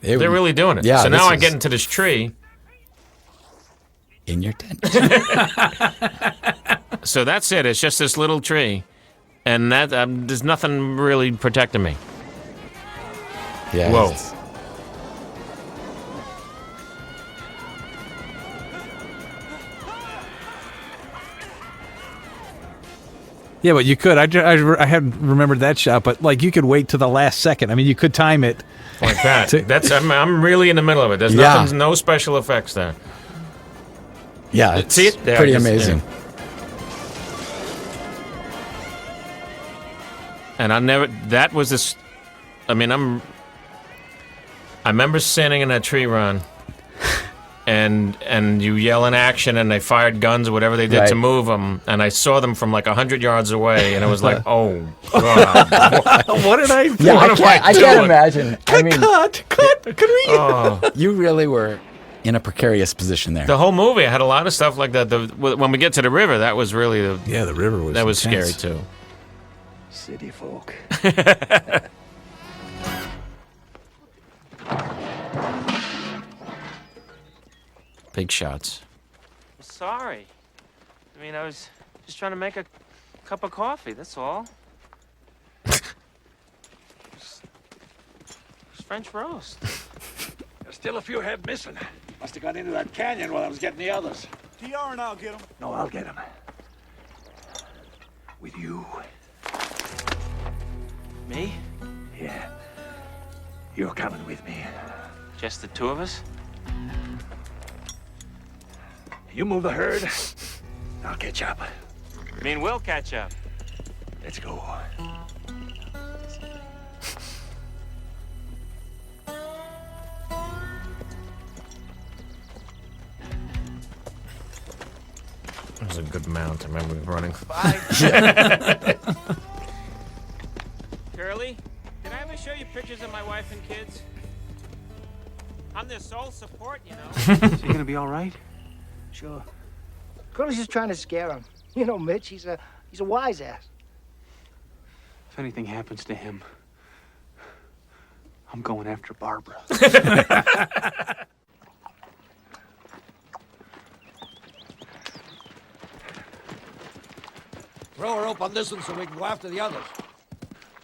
They're really doing it. Yeah, so now I get into this tree. In your tent. So that's it. It's just this little tree. And that there's nothing really protecting me. Yeah. Whoa. Yeah, but you could. I hadn't remembered that shot, but like you could wait to the last second. I mean, you could time it like that. I'm really in the middle of it. There's nothing, no special effects there. Yeah, it's see it? There, pretty amazing. Yeah. And that was this, I mean, I remember standing in that tree run, and you yell in action, and they fired guns or whatever they did to move them, and I saw them from like 100 yards away, and it was like, oh, God. What did I do? Yeah, I can't imagine. Cut. Can we? Oh. You really were in a precarious position there. The whole movie, I had a lot of stuff like that. When we get to the river, that was really the river was that was intense. scary too. City folk. Big shots. Sorry. I mean, I was just trying to make a cup of coffee, that's all. It's French roast. There's still a few head missing. Must have gone into that canyon while I was getting the others. TR and I'll get him. No, I'll get them. With you. Me? Yeah. You're coming with me. Just the two of us? You move the herd, I'll catch up. I mean, we'll catch up. Let's go. It was a good mount. I remember running. Bye. Curly, can I ever show you pictures of my wife and kids? I'm their sole support, you know. Is he gonna be all right? Sure. Curly's just trying to scare him. You know, Mitch, he's a wise ass. If anything happens to him, I'm going after Barbara. Throw a rope on this one so we can go after the others.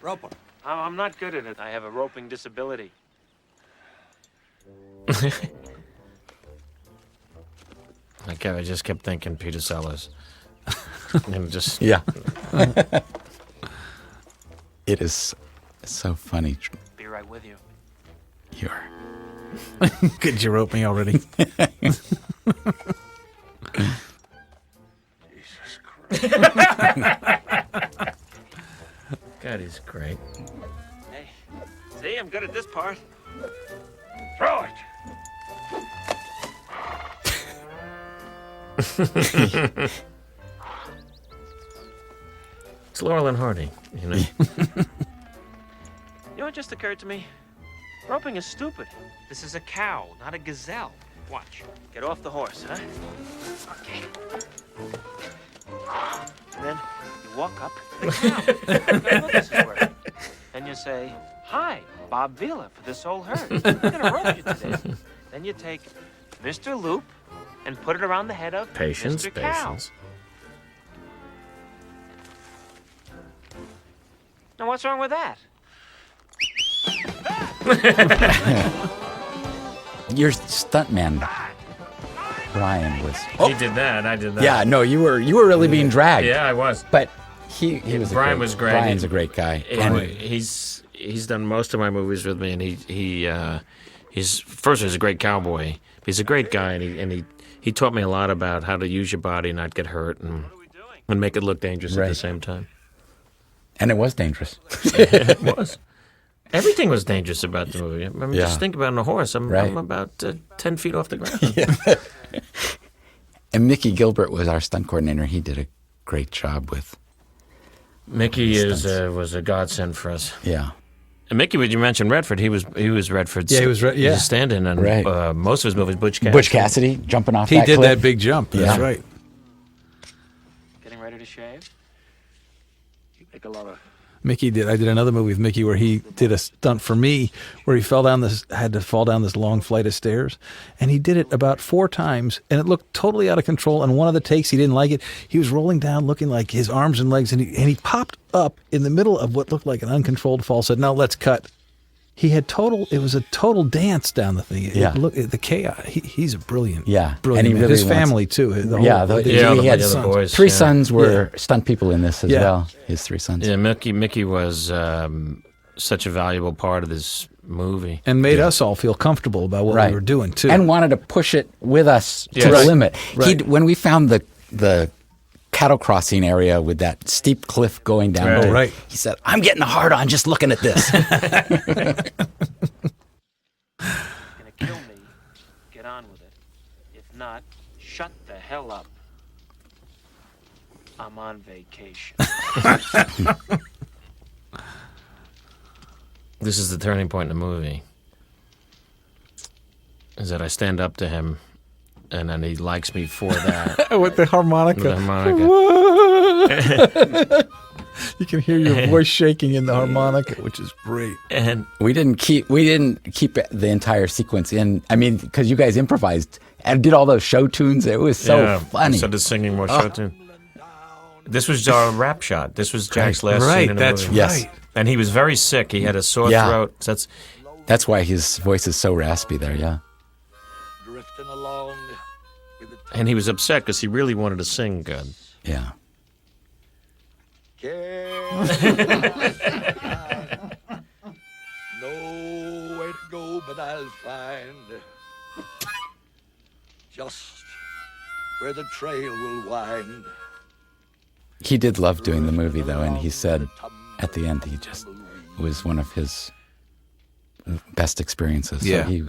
Rope him. I'm not good at it. I have a roping disability. I just kept thinking Peter Sellers. And just Yeah. It is so funny. Be right with you. You are. Could you rope me already? Jesus Christ. God, he's great. Hey, see, I'm good at this part. Throw it. It's Laurel and Hardy, you know. You know what just occurred to me? Roping is stupid. This is a cow, not a gazelle. Watch. Get off the horse, huh? Okay. And then you walk up to the cow. Now, look, this is working. Then you say, "Hi, Bob Vila for this whole herd. I'm gonna rope you today." Then you take Mr. Loop and put it around the head of Patience, Mr. Cow. patience. Now, what's wrong with that? Your stuntman, Brian, was. He did that. I did that. Yeah, no, you were really being dragged. Yeah, I was. But he was. Brian was great. Brian's a great guy. He's done most of my movies with me, and he's first he's a great cowboy. He's a great guy, and he taught me a lot about how to use your body, not get hurt, and make it look dangerous at the same time. And it was dangerous. It was. Everything was dangerous about the movie. I mean, Yeah. just think about on a horse. I'm about 10 feet off the ground. And Mickey Gilbert was our stunt coordinator. He did a great job with Mickey was a godsend for us. Yeah. And Mickey, when you mentioned Redford, he was Redford's. Yeah, he was a stand-in on Right. most of his movies. Butch Cassidy. Butch Cassidy jumping off He that did cliff. that big jump. That's Yeah. right. Getting ready to shave? You make a lot of. Mickey did. I did another movie with Mickey where he did a stunt for me where he had to fall down this long flight of stairs, and he did it about 4 times, and it looked totally out of control. And one of the takes, he didn't like it. He was rolling down, looking like his arms and legs, and he popped up in the middle of what looked like an uncontrolled fall. Said, "Now let's cut." He had it was a total dance down the thing. Yeah. The chaos. He's a brilliant. Yeah. brilliant. And he man. really His family too. We had boys, 3 yeah. sons were stunt people in this as Yeah. well. His 3 sons. Yeah, Mickey was such a valuable part of this movie. And made us all feel comfortable about what we were doing too. And wanted to push it with us Yes. to the Right. limit. Right. When we found the cattle crossing area with that steep cliff going down, Right. to- Oh, right. he said, "I'm getting a hard on just looking at this." Gonna kill me? Get on with it. If not, shut the hell up. I'm on vacation. This is the turning point in the movie. Is that I stand up to him, and then he likes me for that. With the harmonica. With the harmonica. You can hear your voice shaking in the harmonica, which is great. And we didn't keep the entire sequence in. I mean, because you guys improvised and did all those show tunes. It was so funny. I started singing more show tune. This was our rap shot. This was Jack's last Right, scene in the that's movie. Yes. And he was very sick. He had a sore Yeah. throat. So That's why his voice is so raspy there. Yeah. Drifting along with the and he was upset because he really wanted to sing good. Yeah. Nowhere to go, but I'll find just where the trail will wind. He did love doing the movie, though, and he said at the end it was one of his best experiences. Yeah. So he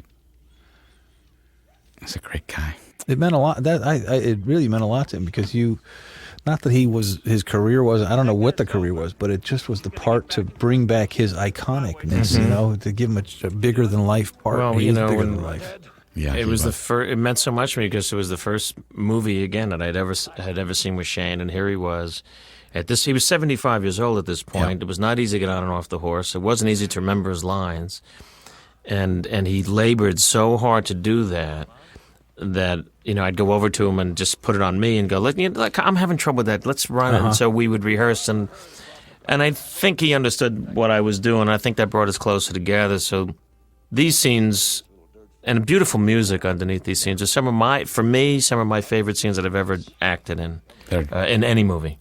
was a great guy. It meant a lot. It really meant a lot to him because not that his career was, I don't know what the career was, but it just was the part to bring back his iconicness, to give him a bigger than life part. Well, He you is know, bigger when- than life. Yeah, it was the first. It meant so much to me because it was the first movie again that had ever seen with Shane, and here he was. He was 75 years old at this point. Yeah. It was not easy to get on and off the horse. It wasn't easy to remember his lines, and he labored so hard to do that. I'd go over to him and just put it on me and go, I'm having trouble with that. Let's run it. And so we would rehearse, and I think he understood what I was doing. I think that brought us closer together. So these scenes. And beautiful music underneath these scenes are some of my favorite scenes that I've ever acted in any movie.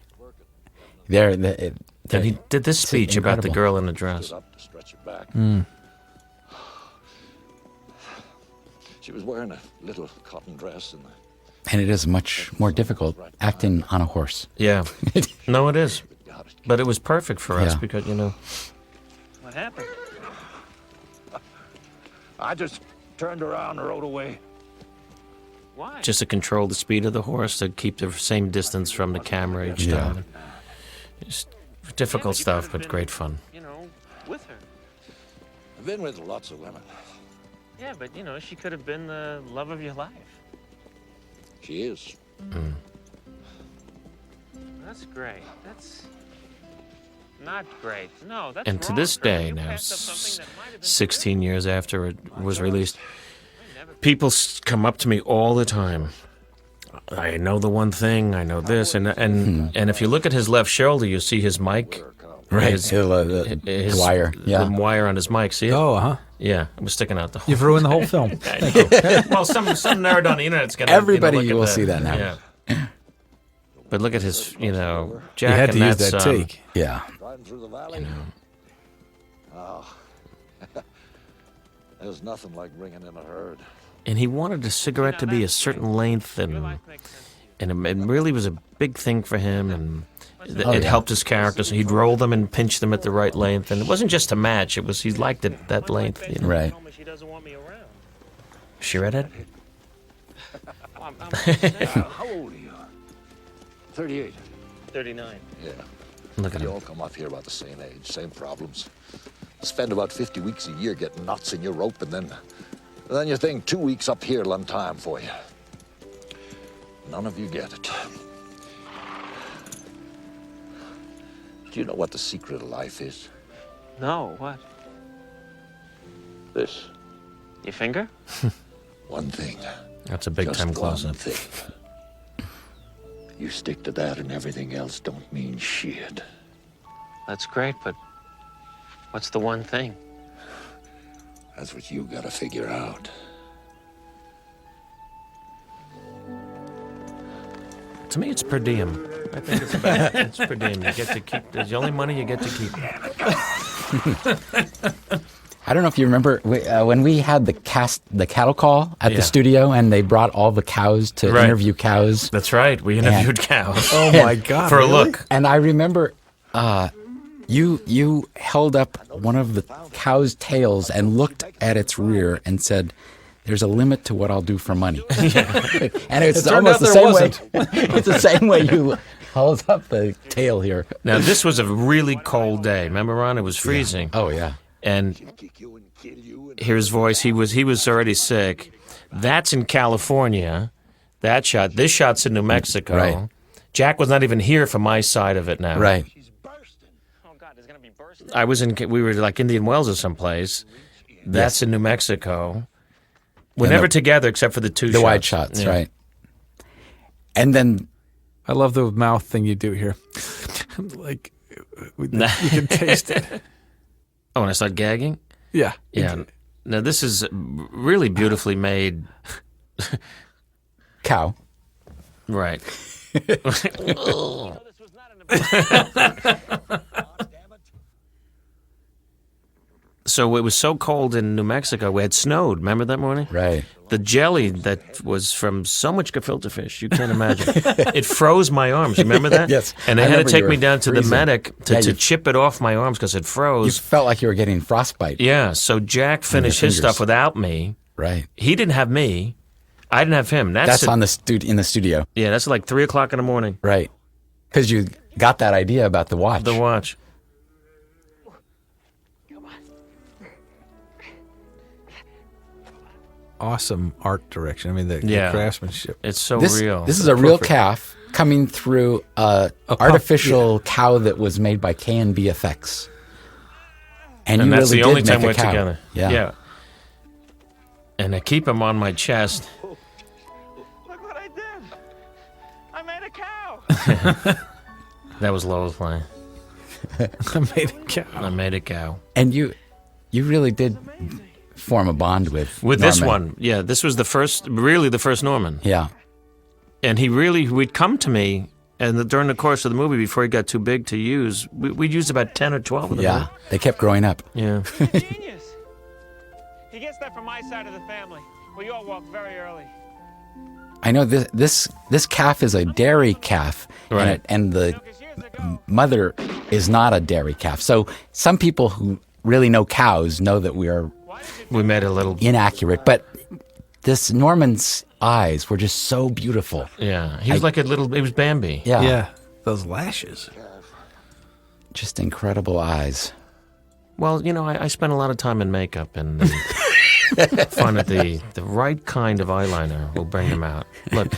And he did this speech about the girl in the dress. She was wearing a little cotton dress And it is much more difficult acting on a horse. Yeah. No, it is. But it was perfect for us Yeah. because, What happened? I just turned around and rode away. Why? just to control the speed of the horse, to keep the same distance from the camera each time. It's difficult stuff, but great fun. With her. I've been with lots of women. Yeah, but she could have been the love of your life. She is. That's great. That's not great. No, that's And to wrong, this Trevor. day, You now, passed up something that might have been 16 years after it was released, people come up to me all the time. I know the one thing, I know this, and if you look at his left shoulder, you see his mic. Right, His wire. Yeah. The wire on his mic. See it? Oh, uh-huh. Yeah, it was sticking out the whole. You've ruined the whole film. Thank you. Well, some nerd on the internet's gonna. Everybody look at will that. see that now. Yeah. But look at his, Jack. You had to and use that son. take. Yeah. Riding through the valley. Oh. There's nothing like bringing in a herd. And he wanted the cigarette to be a certain length, and And it really was a big thing for him, and it helped his character. So he'd roll them and pinch them at the right length, and it wasn't just to match. It was he liked it that length. You know? Right. She redhead? How old are you? 38. 39. Yeah. Look at you him. all come up here about the same age, same problems. Spend about 50 weeks a year getting knots in your rope, and then you think 2 weeks up here will time for you. None of you get it. Do you know what the secret of life is? No, what? This. Your finger? One thing. That's a big time close-up. One thing. You stick to that and everything else don't mean shit. That's great, but what's the one thing? That's what you gotta figure out. To me, it's per diem. I think it's per diem. You get to keep. It's the only money you get to keep. I don't know if you remember when we had the cattle call at Yeah. the studio, and they brought all the cows to interview cows. That's right. We interviewed cows. Oh my God! For a really? look. And I remember you held up one of the cow's tails and looked at its rear and said, "There's a limit to what I'll do for money." And it's almost the same way. It's the same way you held up the tail here. Now, this was a really cold day. Remember, Ron? It was freezing. Oh yeah. And hear his voice. He was already sick. That's in California. That shot. This shot's in New Mexico. Right. Jack was not even here for my side of it now. Right. I was in. We were like Indian Wells or someplace. That's in New Mexico. We're never together except for the two shots. The wide shots, right. And then I love the mouth thing you do here. Like, you can taste it. Oh, when I start gagging? Yeah. Yeah. Now, this is really beautifully made. Cow. Right. So it was so cold in New Mexico, we had snowed. Remember that morning? Right. The jelly that was from so much gefilte fish, you can't imagine. It froze my arms. Remember that? Yes. And they I had to remember take you me were down to the freezing. medic to Yeah, chip it off my arms because it You froze. felt like you were getting frostbite. Yeah, so Jack finished his fingers. stuff without me. Right. He didn't have me. I didn't have him. That's on in the studio. Yeah, that's like 3 o'clock in the morning. Right. Because you got that idea about the watch. The watch. Awesome art direction. I mean, the craftsmanship. It's so this, real. This is a real Perfect. calf coming through a artificial cow that was made by K&B Effects. And you that's really the only did time make we're a cow. together. Yeah. And I keep him on my chest. Look what I did. I made a cow. That was Lois line. I made a cow. I made a cow. And you really did form a bond with this Norman. one. Yeah, this was the first Norman. Yeah. And we'd come to me, and during the course of the movie, before he got too big to use, we'd use about 10 or 12 of them. Yeah. They kept growing up. Yeah. Genius. He gets that from my side of the family. We all walk very early. I know this calf is a dairy calf, Right. and the mother is not a dairy calf. So some people who really know cows know that We made a little inaccurate, but this Norman's eyes were just so beautiful. Yeah, he was he was Bambi. Yeah. Yeah. Those lashes. Just incredible eyes. Well, I spent a lot of time in makeup and find that the right kind of eyeliner will bring them out. Look.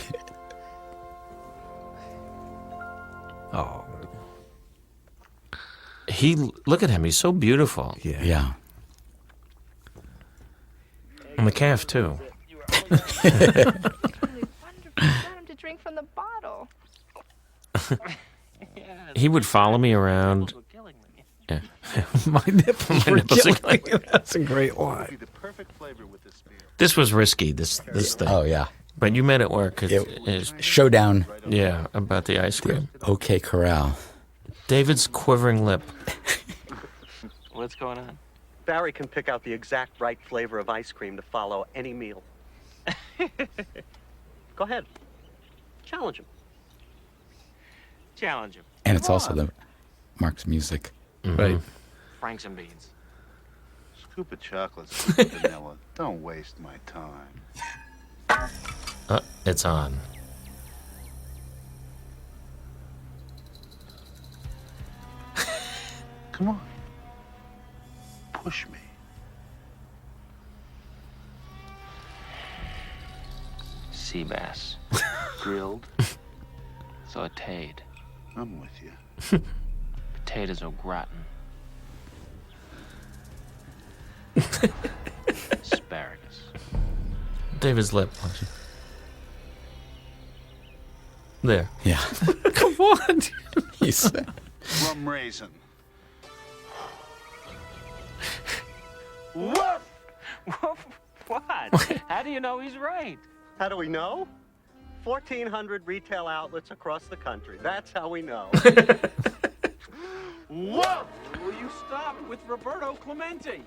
Oh. Look at him. He's so beautiful. Yeah. And the calf, too. Got him to drink from the bottle. He would follow me around. Yeah. My nipples were nipples are killing me. That's a great line. This was risky, this thing. Oh, yeah. But you made it work. It's Showdown. Yeah, about the ice cream. OK Corral. David's quivering lip. What's going on? Barry can pick out the exact right flavor of ice cream to follow any meal. Go ahead. Challenge him. Challenge him. And it's also the Mark's music. Right. Franks and beans. Scoop of chocolate, scoop of vanilla. Don't waste my time. It's on. Come on. Push me. Sea bass. Grilled. Sauteed. I'm with you. Potatoes au gratin. Asparagus. David's lip. There. Yeah. Come on. He said. Rum raisin. Woof! Woof! What? How do you know he's right? How do we know? 1,400 retail outlets across the country. That's how we know. Woof! Will you stop with Roberto Clemente?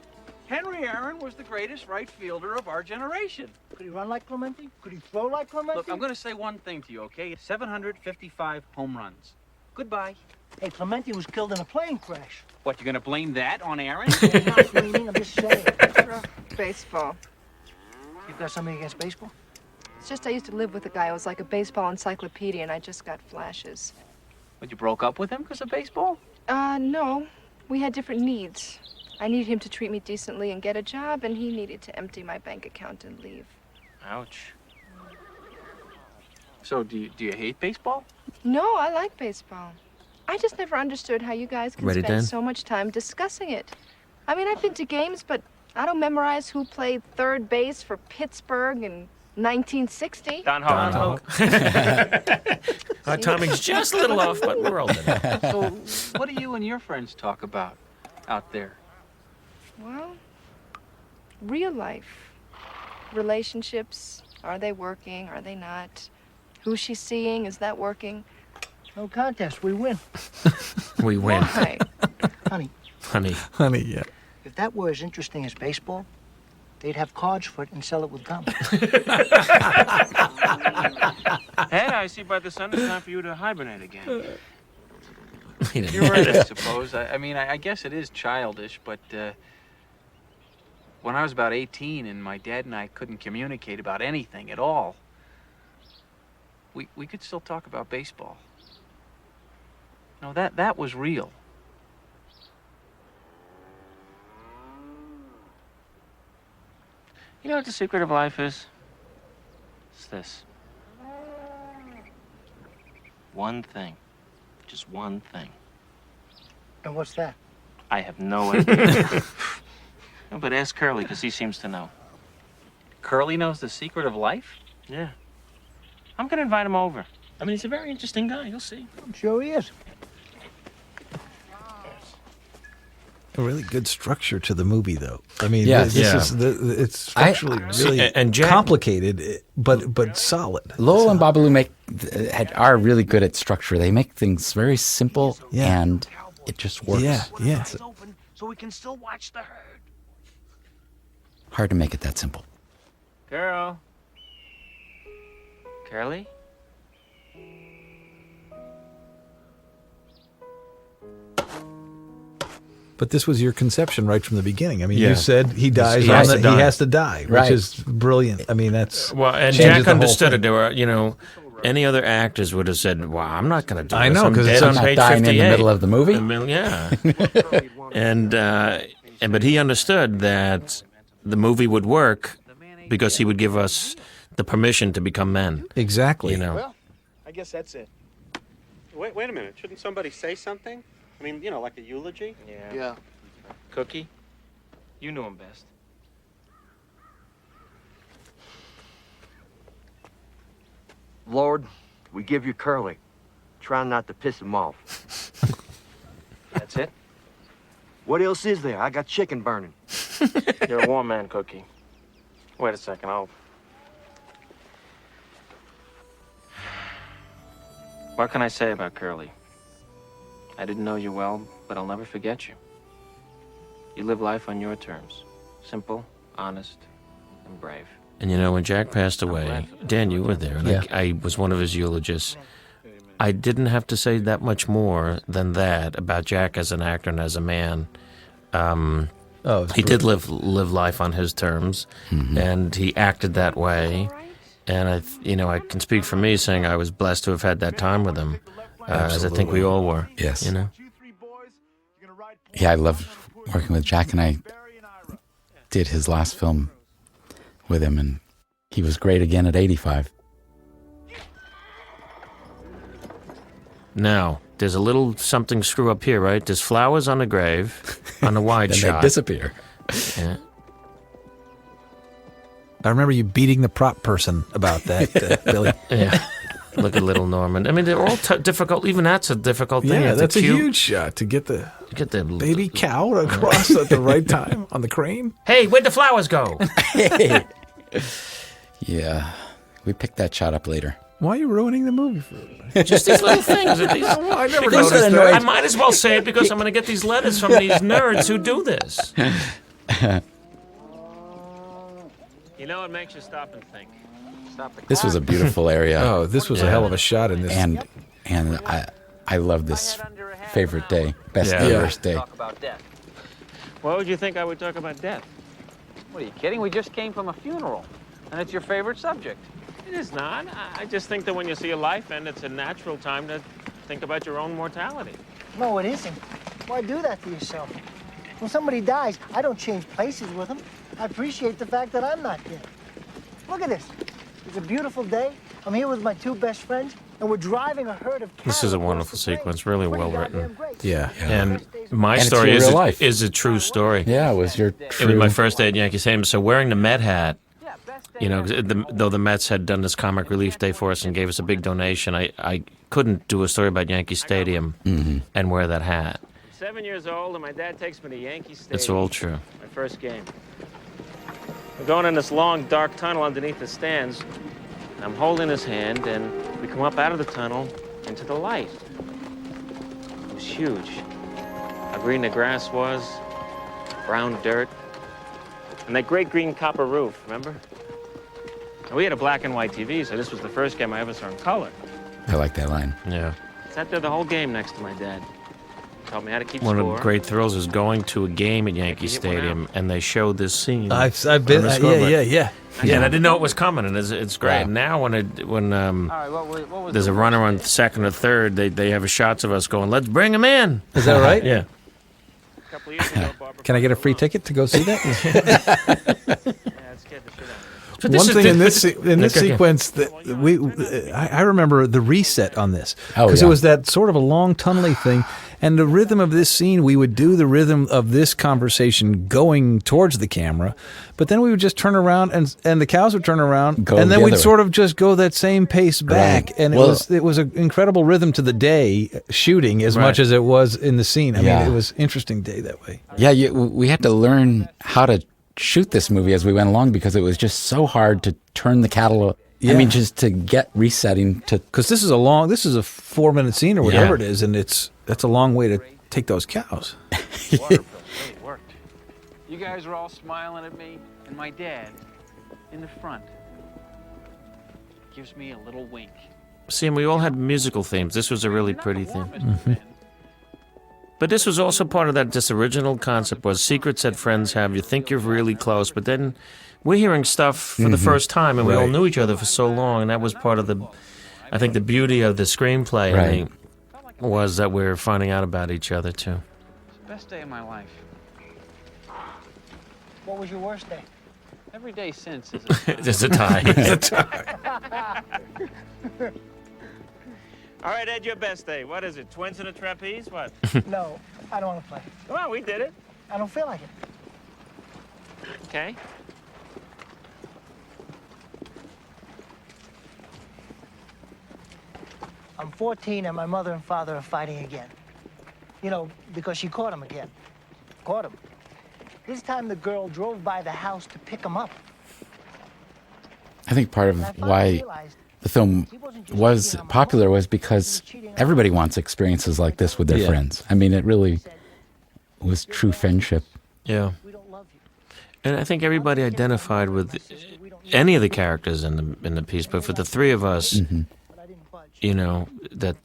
Henry Aaron was the greatest right fielder of our generation. Could he run like Clemente? Could he throw like Clemente? Look, I'm going to say one thing to you, okay? 755 home runs. Goodbye. Hey, Clemente was killed in a plane crash. What, you going to blame that on Aaron? I'm not blaming, I'm just saying. Baseball. You've got something against baseball? It's just I used to live with a guy who was like a baseball encyclopedia, and I just got flashes. But you broke up with him because of baseball? No. We had different needs. I needed him to treat me decently and get a job, and he needed to empty my bank account and leave. Ouch. So, do you hate baseball? No, I like baseball. I just never understood how you guys can Ready, spend Dan? so much time discussing it. I mean, I've been to games, but I don't memorize who played third base for Pittsburgh in 1960. Don Hope. Our timing's just a little off, but we're all done. So, what do you and your friends talk about out there? Well, real life. Relationships. Are they working? Are they not? Who's she seeing? Is that working? No contest, we win. We win. Why? Honey, Honey, yeah. if that were as interesting as baseball, they'd have cards for it and sell it with gum. Hey, I see by the sun it's time for you to hibernate again. You're right, I suppose. I mean, I guess it is childish, but when I was about 18 and my dad and I couldn't communicate about anything at all, we could still talk about baseball. No, that was real. You know what the secret of life is? It's this. One thing. Just one thing. And what's that? I have no idea. No, but ask Curly, because he seems to know. Curly knows the secret of life? Yeah. I'm going to invite him over. I mean, he's a very interesting guy. You'll see. I'm sure he is. A really good structure to the movie, though. I mean, Yes. it's structurally really and Jack, complicated, but solid. Lowell and Babalu are really good at structure. They make things very simple, and it just works. Yeah. It's open so we can still watch the herd. Hard to make it that simple. Girl. Curly? But this was your conception right from the beginning. I mean, Yeah. you said he dies. He has to he die. has to die, which Right. is brilliant. I mean, that's Well, and changes Jack the whole understood thing. it. There were, any other actors would have said, "Well, I'm not going to do I this. know, I'm 'cause dead it's on not page dying in the 58." middle of the movie. Yeah. and but he understood that the movie would work because he would give us the permission to become men. Exactly. Well, I guess that's it. Wait a minute. Shouldn't somebody say something? I mean, like a eulogy? Yeah. Cookie? You knew him best. Lord, we give you Curly. Try not to piss him off. That's it? What else is there? I got chicken burning. You're a warm man, Cookie. Wait a second, What can I say about Curly? I didn't know you well, but I'll never forget you. You live life on your terms. Simple, honest, and brave. And when Jack passed away, Dan, you were there, and Yeah. I was one of his eulogists. I didn't have to say that much more than that about Jack as an actor and as a man. He did live life on his terms, and he acted that way. And I can speak for me, saying I was blessed to have had that time with him, as I think we all were. Yes. You know. Yeah, I loved working with Jack, and I did his last film with him, and he was great again at 85. Now, there's a little something screw up here, right? There's flowers on the grave, on the wide Then shot. they disappear. Yeah. I remember you beating the prop person about that, Billy. Yeah. Look at little Norman. I mean, they're all difficult. Even that's a difficult thing. Yeah, that's a cute. huge shot to get the baby the cow across at the right time on the crane. Hey, where'd the flowers go? Yeah, we picked that shot up later. Why are you ruining the movie for Just these little things. I never Because noticed that. I might as well say it because I'm going to get these letters from these nerds who do this. You know, it makes you stop and think. Stop the This was a beautiful area. Oh, this was a hell of a shot in this. And I love this favorite day, best day, worst day. Talk about death. Why would you think I would talk about death? What are you kidding? We just came from a funeral, and it's your favorite subject. It is not. I just think that when you see a life end, it's a natural time to think about your own mortality. No, it isn't. Why do that to yourself? When somebody dies, I don't change places with them. I appreciate the fact that I'm not dead. Look at this. It's a beautiful day. I'm here with my two best friends, and we're driving a herd of This is a wonderful sequence, really well written. Yeah. And my And it's story your real life. is a true story. Yeah, it was your It true... was my first day at Yankee Stadium, so wearing the Met hat, though the Mets had done this comic relief day for us and gave us a big donation, I couldn't do a story about Yankee Stadium and wear that hat. 7 years old, and my dad takes me to Yankee Stadium. It's all true. My first game. We're going in this long, dark tunnel underneath the stands. And I'm holding his hand, and we come up out of the tunnel into the light. It was huge. How green the grass was, brown dirt, and that great green copper roof, remember? And we had a black and white TV, so this was the first game I ever saw in color. I like that line. Yeah. Sat there the whole game next to my dad. Taught me how to keep One score. of the great thrills is going to a game at Yankee Stadium, and they showed this scene. I've been, on the scoreboard. yeah. And I didn't know it was coming, and it's great. Wow. Now when All right, what was there's the a runner on second or third, they have shots of us going, "Let's bring him in." Is that right? Yeah. A couple of years ago, Barbara Can I get a free ticket to go see that? Yeah, it scared the shit out of me. But One is- thing in this Okay. sequence that I remember the reset on this Oh, because yeah. it was that sort of a long tunnely thing, and the rhythm of this scene we would do the rhythm of this conversation going towards the camera, but then we would just turn around and the cows would turn around, Go and then we'd together. sort of just go that same pace back, Right. and Well- it was an incredible rhythm to the day shooting as Right. much as it was in the scene. I Yeah. mean, it was interesting day that way. Yeah, we had to learn how to shoot this movie as we went along because it was just so hard to turn the catalog. Yeah. I mean, just to get resetting to... Because this is a 4-minute scene or whatever it is, and that's a long way to take those cows. water bill really worked. You guys were all smiling at me, and my dad, in the front, gives me a little wink. See, and we all had musical themes. This was a really pretty theme. Mm-hmm. But this was also part of that this original concept was secrets that friends have. You think you're really close, but then we're hearing stuff for the first time, and we all Right. knew each other for so long, and that was part of I think the beauty of the screenplay Right. I think, was that we're finding out about each other too. It's the best day of my life. What was your worst day? Every day since is a It's a tie. It's a tie. All right, Ed, your best day. What is it, twins in a trapeze? What? No, I don't want to play. Come on, we did it. I don't feel like it. Okay. I'm 14 and my mother and father are fighting again. You know, because she caught him again. Caught him. This time the girl drove by the house to pick him up. I think part of why the film was popular was because everybody wants experiences like this with their friends. I mean, it really was true friendship. Yeah. And I think everybody identified with any of the characters in the piece, but for the three of us, you know, that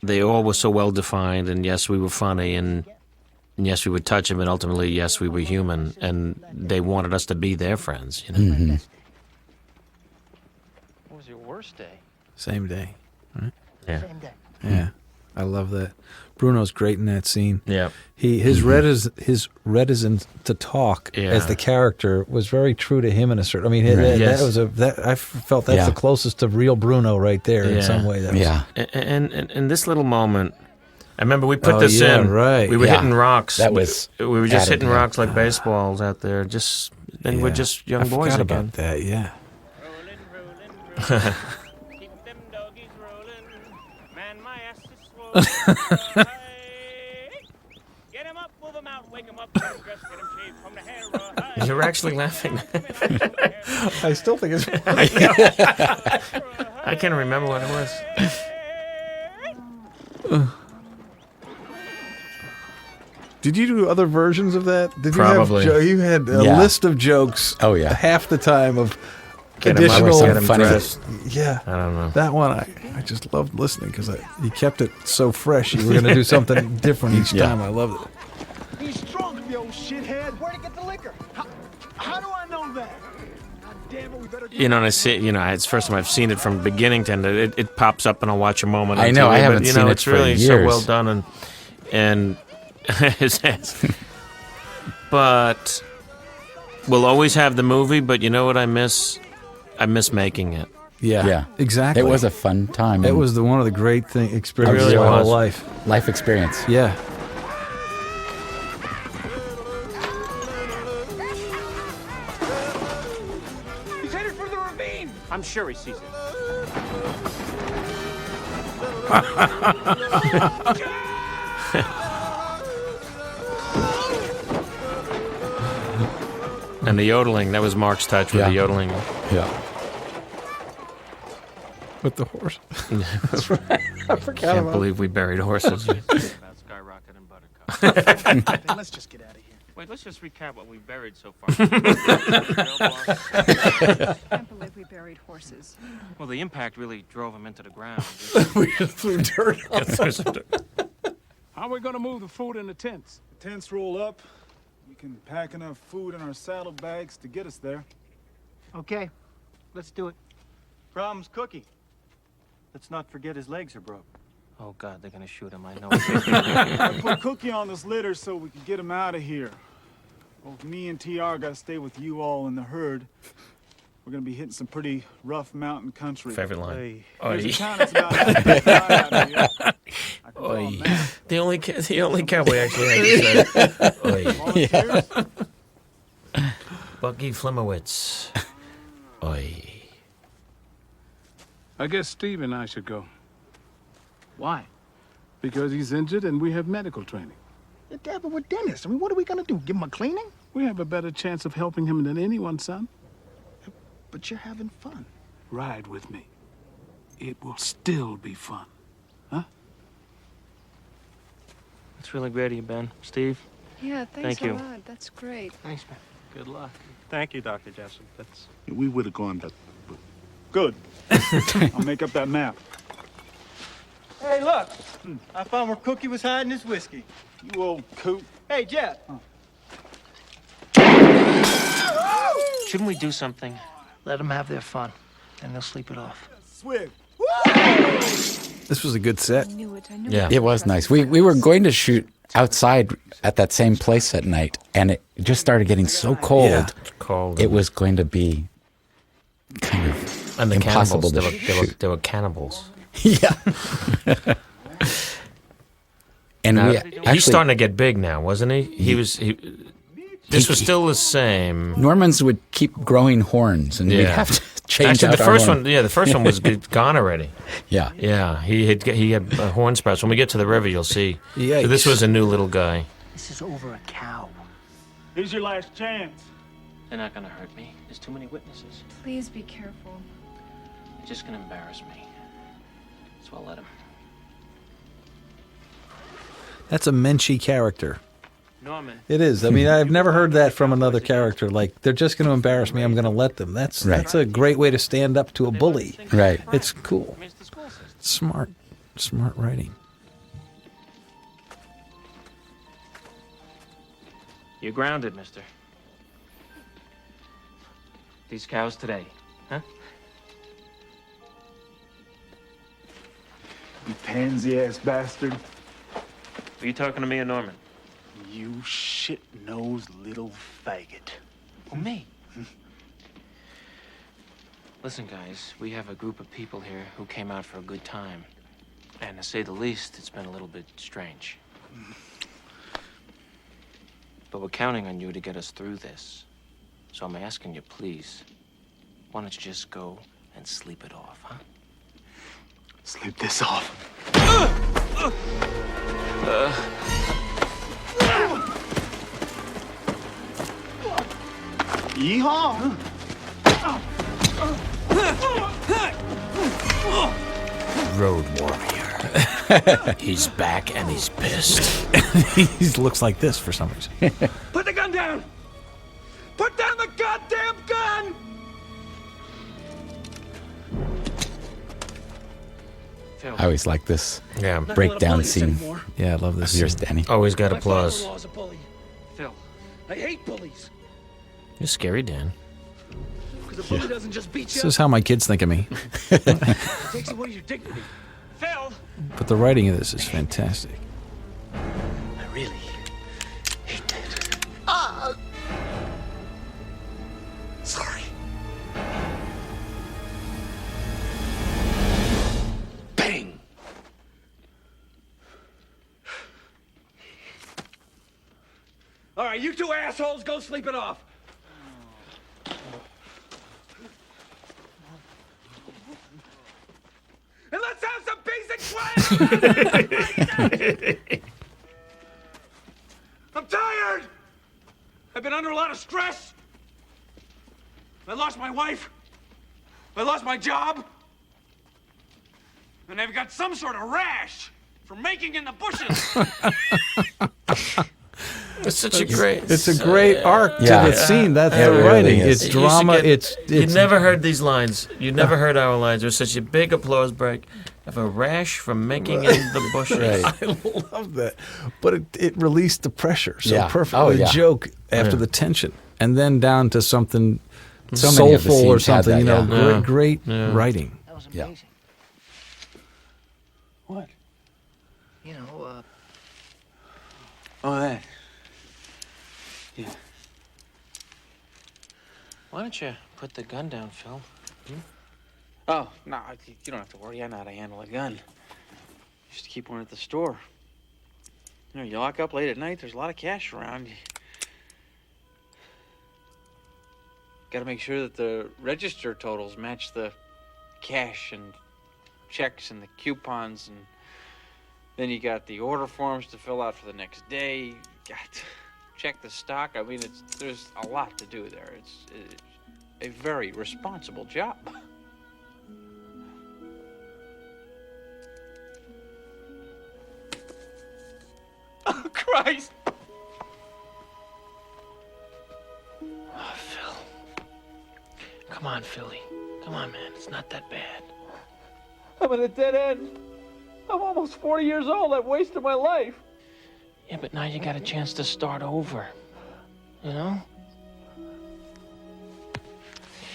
they all were so well defined, and yes, we were funny, and yes, we would touch them, and ultimately, yes, we were human, and they wanted us to be their friends, you know. Mm-hmm. What was your worst day? Same day. Right? Yeah. Same day. Yeah. I love that. Bruno's great in that scene. Yeah. His reticence to talk as the character was very true to him in a certain. I mean, I felt that's the closest to real Bruno right there in some way. That was, and this little moment, I remember we put this in. Right. We were hitting rocks. That was we were just added, hitting rocks like baseballs out there. Just and we're just young boys forgot again. about that. Yeah. You're actually laughing. I still think it's funny. I can't remember what it was. Did you do other versions of that? Did Probably. You had a list of jokes. Oh yeah. Half the time of Get him additional. up, get him dressed. Yeah. I don't know. That one I just loved listening because you kept it so fresh. You were going to do something different each time. I loved it. He's drunk, you old shithead. Where'd he get the liquor? How do I know that? God damn it, we better You know, and I see, you know, it's the first time I've seen it from beginning to end. It pops up and I'll watch a moment. I know, TV, I haven't but, you seen know, it it's for really so years. well done and but we'll always have the movie. But you know what I miss? I miss making it. Yeah, exactly. It was a fun time. It was one of the great experiences It really of my whole was. Life experience. Yeah. He's headed for the ravine. I'm sure he sees it. And the yodeling, that was Mark's touch with the yodeling. Yeah. With the horse. That's right. I forgot Can't about believe we buried horses. Skyrocket and Buttercup. Let's just get out of here. Wait, let's just recap what we buried so far. Can't believe we buried horses. Well, the impact really drove him into the ground. We just threw dirt on How are we gonna move the food in the tents? The tents roll up. We can pack enough food in our saddlebags to get us there. Okay, let's do it. Problem's Cookie. Let's not forget his legs are broke. Oh, God, they're gonna shoot him. I know. I put Cookie on this litter so we can get him out of here. Both me and TR gotta stay with you all in the herd. We're gonna be hitting some pretty rough mountain country. Favorite line. There's a town that's about half a mile out of here. I can draw a map. The only cowboy actually had to say. Yeah. Bucky Flimowitz. Oi. I guess Steve and I should go. Why? Because he's injured and we have medical training. Yeah, Dad, but we're dentists. I mean, what are we gonna do? Give him a cleaning? We have a better chance of helping him than anyone, son. But you're having fun. Ride with me. It will still be fun. Huh? That's really great of you, Ben. Steve? Yeah, thanks Thank you. a lot. That's great. Thanks, man. Good luck. Thank you, Dr. Jessup. That's... We would have gone that. Good. I'll make up that map. Hey, look! I found where Cookie was hiding his whiskey. You old coot. Hey, Jeff! Shouldn't we do something? Let them have their fun, and they'll sleep it off. Swift. This was a good set. I knew it. Yeah, it was nice. We were going to shoot outside at that same place at night, and it just started getting so cold. Yeah. Cold. It was going to be kind of And the impossible cannibals. to They were cannibals. Yeah. And Now, we he's actually, starting to get big now, wasn't he? This was still the same. Normans would keep growing horns, and we'd have to change Actually, out the our first horn. one. Yeah, the first one was gone already. Yeah. Yeah, he had horn sprouts. When we get to the river, you'll see. Yikes. So this was a new little guy. This is over a cow. Here's your last chance. They're not gonna hurt me. There's too many witnesses. Please be careful. They're just gonna embarrass me. So I'll let them. That's a Menchie character. Norman. It is. I mean, I've never heard that from another character. Like, they're just going to embarrass me. I'm going to let them. That's a great way to stand up to a bully. Right. It's cool. It's the school system. Smart writing. You're grounded, mister. These cows today, huh? You pansy-ass bastard. Are you talking to me or Norman? You shit-nosed little faggot. Oh, me? Listen, guys, we have a group of people here who came out for a good time. And to say the least, it's been a little bit strange. But we're counting on you to get us through this. So I'm asking you, please, why don't you just go and sleep it off, huh? Sleep this off. Yeehaw! Road warrior. He's back and he's pissed. He looks like this for some reason. Put the gun down! Put down the goddamn gun! I always like this Yeah. breakdown scene. Yeah, I love this. Yours, scene. Danny. Always got My applause. father-in-law's a bully. Phil. I hate bullies. You're scary, Dan. Because a bully doesn't just beat you This is how my kids think of me. It takes away your dignity. Phil! But the writing of this is fantastic. I really hate that. Sorry. Bang! All right, you two assholes, go sleep it off. And let's have some peace and quiet. I'm tired. I've been under a lot of stress. I lost my wife. I lost my job. And I've got some sort of rash from making in the bushes. It's such a great. It's a great arc to Yeah. the scene. That's Yeah, the it writing. really is. It's You used to drama. get- It's You never heard these lines. You never heard our lines. There's such a big applause break. Of a rash from making in the bushes. Right. I love that. But it released the pressure so Yeah. perfectly. Oh, The yeah. joke after Yeah. the tension, and then down to something So many of the soulful or scenes had something. that, You know, yeah. great Yeah. writing. That was Yeah. amazing. What? You know, Oh, that. Yeah. Why don't you put the gun down, Phil? Oh, no, you don't have to worry. I know how to handle a gun. Used to keep one at the store. You know, you lock up late at night, there's a lot of cash around. Got to make sure that the register totals match the cash and checks and the coupons, and then you got the order forms to fill out for the next day. You got to check the stock. I mean, there's a lot to do there. It's a very responsible job. Oh, Christ! Oh, Phil. Come on, Philly. Come on, man. It's not that bad. I'm at a dead end. I'm almost 40 years old. I've wasted my life. Yeah, but now you got a chance to start over. You know?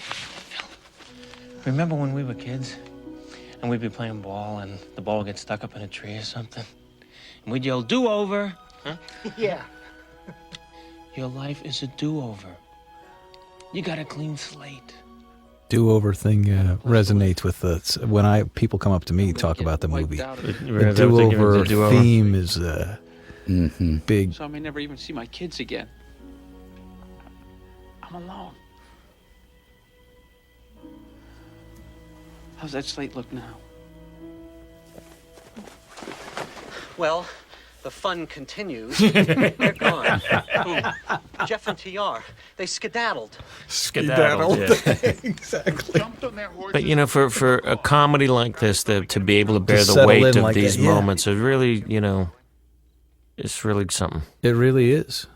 Phil, remember when we were kids? And we'd be playing ball and the ball would get stuck up in a tree or something? And we'd yell, do-over! Huh? yeah. Your life is a do-over. You got a clean slate. Do-over thing resonates with the when people come up to me talk about the movie. The do-over theme is big. So I may never even see my kids again. I'm alone. How's that slate look now? Well, the fun continues. They're gone. Who? Jeff and TR. They skedaddled. Skedaddled, yeah. Exactly. But you know, for a comedy like this, to be able to bear the settle weight in of like these that, yeah. moments, it really, it's really something. It really is.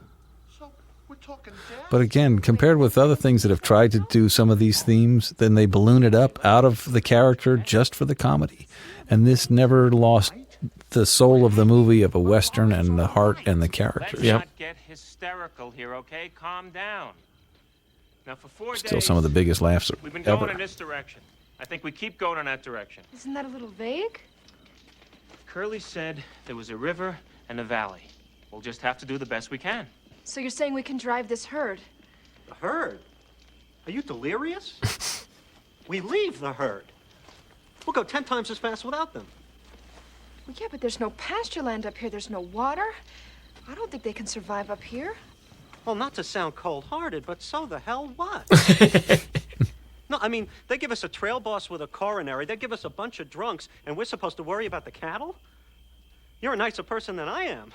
But again, compared with other things that have tried to do some of these themes, then they balloon it up out of the character just for the comedy. And this never lost the soul of the movie of a Western and the heart and the characters. Let's not get hysterical here, okay? Calm down. Now, for 4 Still days, some of the biggest laughs we've been going ever. in this direction. I think we keep going in that direction. Isn't that a little vague? Curly said there was a river and a valley. We'll just have to do the best we can. So you're saying we can drive this herd? The herd? Are you delirious? We leave the herd. We'll go 10 times as fast without them. Well, yeah, but there's no pasture land up here. There's no water. I don't think they can survive up here. Well, not to sound cold-hearted, but so the hell what? No, I mean, they give us a trail boss with a coronary, they give us a bunch of drunks, and we're supposed to worry about the cattle? You're a nicer person than I am.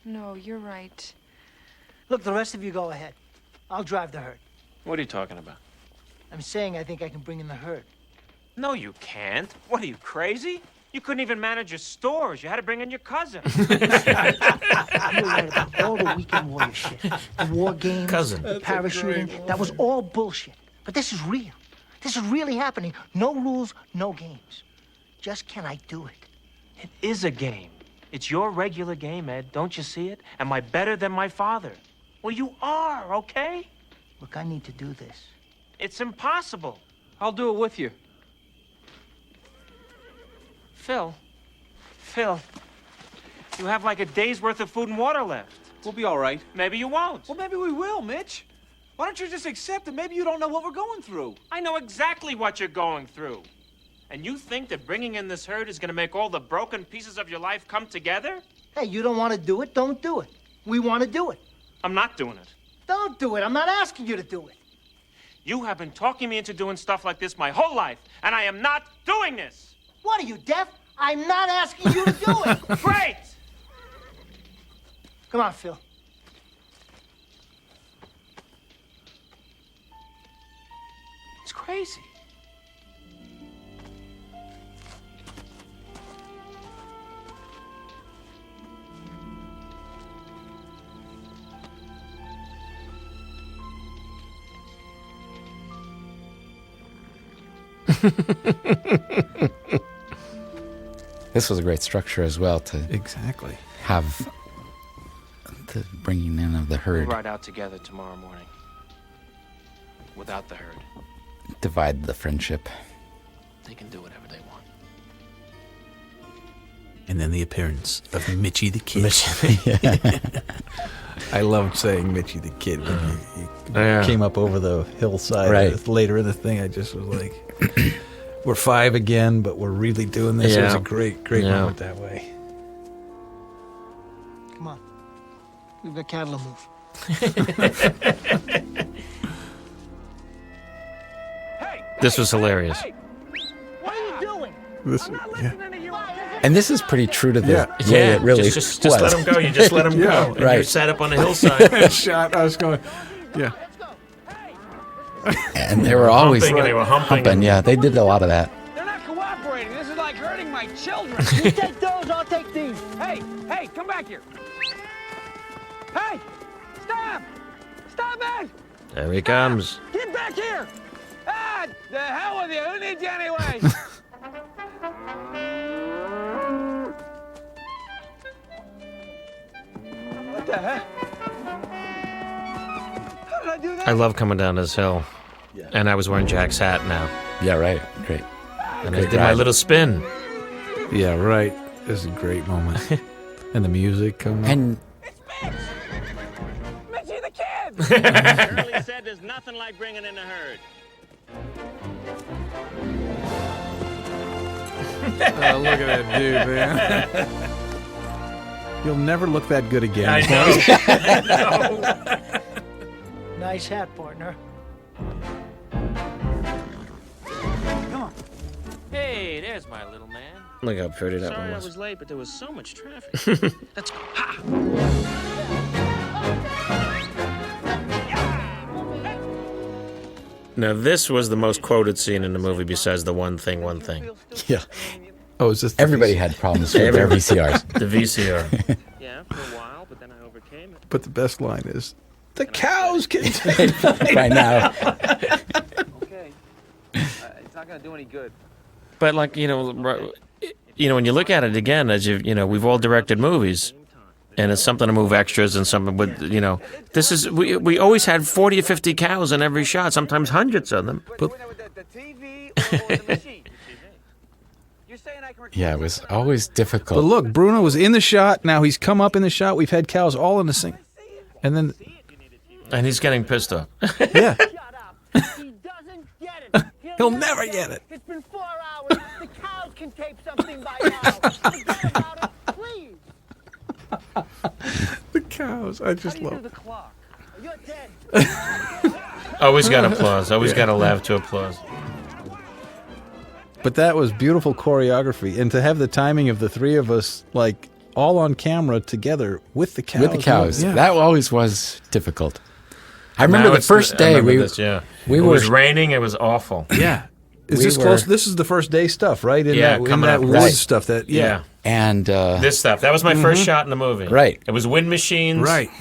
No, you're right. Look, the rest of you go ahead. I'll drive the herd. What are you talking about? I'm saying I think I can bring in the herd. No, you can't. What, are you crazy? You couldn't even manage your stores. You had to bring in your cousin. You're right about all the weekend warrior shit. The war games, Cousin. the parachuting, that was all bullshit. But this is real. This is really happening. No rules, no games. Just can I do it? It is a game. It's your regular game, Ed. Don't you see it? Am I better than my father? Well, you are, okay? Look, I need to do this. It's impossible. I'll do it with you. Phil, you have like a day's worth of food and water left. We'll be all right. Maybe you won't. Well, maybe we will, Mitch. Why don't you just accept it? Maybe you don't know what we're going through. I know exactly what you're going through. And you think that bringing in this herd is going to make all the broken pieces of your life come together? Hey, you don't want to do it? Don't do it. We want to do it. I'm not doing it. Don't do it. I'm not asking you to do it. You have been talking me into doing stuff like this my whole life, and I am not doing this. What, are you deaf? I'm not asking you to do it. Great! Come on, Phil. It's crazy. This was a great structure as well to exactly have the bringing in of the herd. We'll ride out together tomorrow morning. Without the herd. Divide the friendship. They can do whatever they want. And then the appearance of Mitchie the Kid. I loved saying Mitchie the Kid when he came up over the hillside. Right. Later in the thing, I just was like, we're 5 again, but we're really doing this. It was a great moment that way. Come on. We've got cattle to move. This was hilarious. What are you doing? And this is pretty true to the way Yeah, it really just was. let him go. You just let him go. And Right. you sat up on the hillside. Shot. I was going, yeah. And they were always Humping, and they were humping. Yeah, they did a lot of that. They're not cooperating. This is like hurting my children. You take those, I'll take these. Hey, come back here. Hey, stop! Stop it! There he comes. Get back here! Ah, the hell with you. Who needs you anyway? What the heck? How did I do that? I love coming down this hill. And I was wearing Jack's hat now. Yeah, right. Great. And I did my little spin. Yeah, right. This is a great moment. And the music coming up. And Mitchie the Kid! Shirley said there's nothing like bringing in the herd. Oh, look at that dude, man. You'll never look that good again. I know. Nice hat, partner. Come on. Hey, there's my little man. Look how pretty that Sorry one I was. was late, but there was so much traffic. Let's go. Now, this was the most quoted scene in the movie besides the one thing. Yeah. Oh, is this everybody had problems with their VCRs. The VCR. Yeah, for a while, but then I overcame it. But the best line is, The cows can take right now. Okay. It's not going to do any good. But like when you look at it again, as we've all directed movies, and it's something to move extras and something with this is we always had 40 or 50 cows in every shot, sometimes hundreds of them. But Yeah, it was always difficult. But look, Bruno was in the shot. Now he's come up in the shot. We've had cows all in the sink, and he's getting pissed off. Yeah. He doesn't get it. He'll never get it. It's been 4 hours. The cows can tape something by now. Forget about it, please. The cows. I just love the clock? You're dead. Always got applause. Always got to laugh to applause. But that was beautiful choreography, and to have the timing of the three of us, like all on camera together with the cows. With the cows, Yeah. that always was difficult. I remember the first day it was raining. It was awful. Yeah. Is this close? This is the first day stuff, right? In that wood right. stuff. That yeah. And this stuff. That was my first shot in the movie. Right. It was wind machines. Right.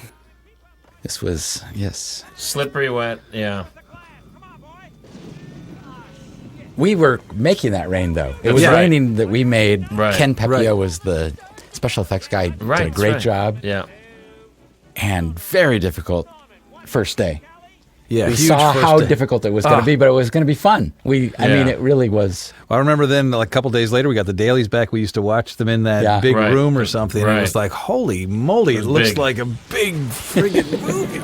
This was slippery wet. Yeah. We were making that rain, though. It was raining that we made. Right. Ken Pepio was the special effects guy. Did a great job. Yeah. And very difficult first day. Yeah, we huge saw first how day. difficult it was going to be, but it was going to be fun. I mean, it really was. I remember then, like a couple days later, we got the dailies back. We used to watch them in that big room or something. And it was like, holy moly, it looks big. like a big friggin' movie.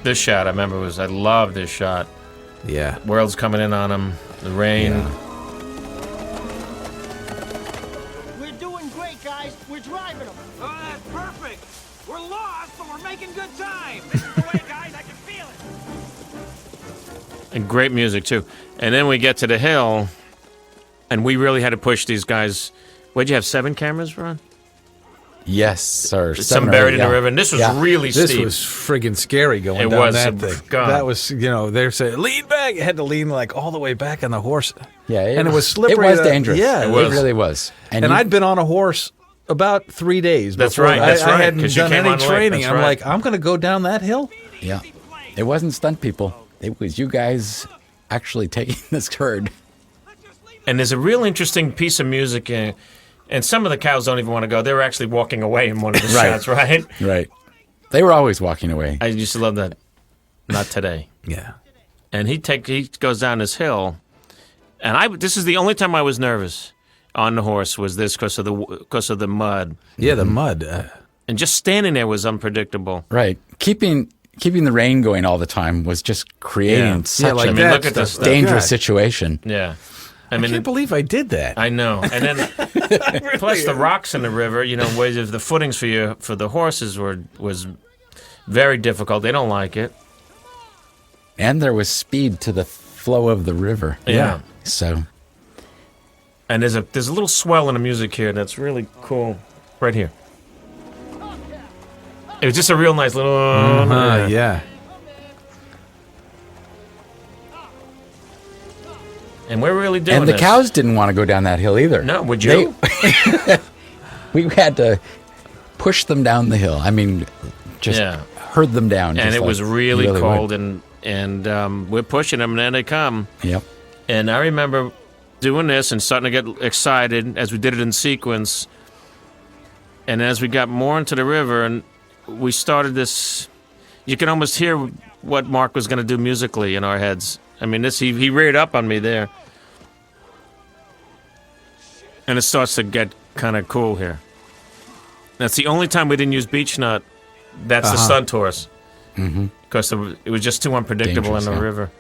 This shot, I remember, I loved this shot. Yeah. World's coming in on him. The rain. Yeah. We're doing great, guys. We're driving them. Oh, that's perfect. We're lost, but we're making good time. This is the way, guys. I can feel it. And great music, too. And then we get to the hill, and we really had to push these guys. What'd you have, 7 cameras, Ron? Yes, sir. Some buried in the river, and this was really steep. This was friggin' scary going down that thing. That was, they're saying, lean back. You had to lean like all the way back on the horse. Yeah, and it was slippery. It was dangerous. Yeah, it really was. And I'd been on a horse about 3 days before. That's right. I hadn't done any on training. late. I'm like, I'm going to go down that hill? Yeah. It wasn't stunt people. It was you guys actually taking this herd. And there's a real interesting piece of music and some of the cows don't even want to go. They were actually walking away in one of the shots, right? Right. They were always walking away. I used to love that. Not today. Yeah. And he goes down this hill, and this is the only time I was nervous on the horse was this because of the mud. Yeah, the mud. And just standing there was unpredictable. Right. Keeping the rain going all the time was just creating such a look at this dangerous situation. Yeah. I can't believe I did that. I know. And then plus the rocks in the river, ways of the footings for the horses was very difficult. They don't like it. And there was speed to the flow of the river. Yeah. So and there's a little swell in the music here that's really cool. Right here. It was just a real nice little yeah. And we're really doing And the this. cows didn't want to go down that hill either. No, would you? We had to push them down the hill. I mean, just herd them down. And just it like was really you cold, would. and we're pushing them, and then they come. Yep. And I remember doing this and starting to get excited as we did it in sequence. And as we got more into the river, and we started this, you can almost hear what Mark was going to do musically in our heads. I mean, he reared up on me there. And it starts to get kind of cool here. That's the only time we didn't use beech nut. That's the stunt horse. Because it was just too unpredictable Dangerous, in the river.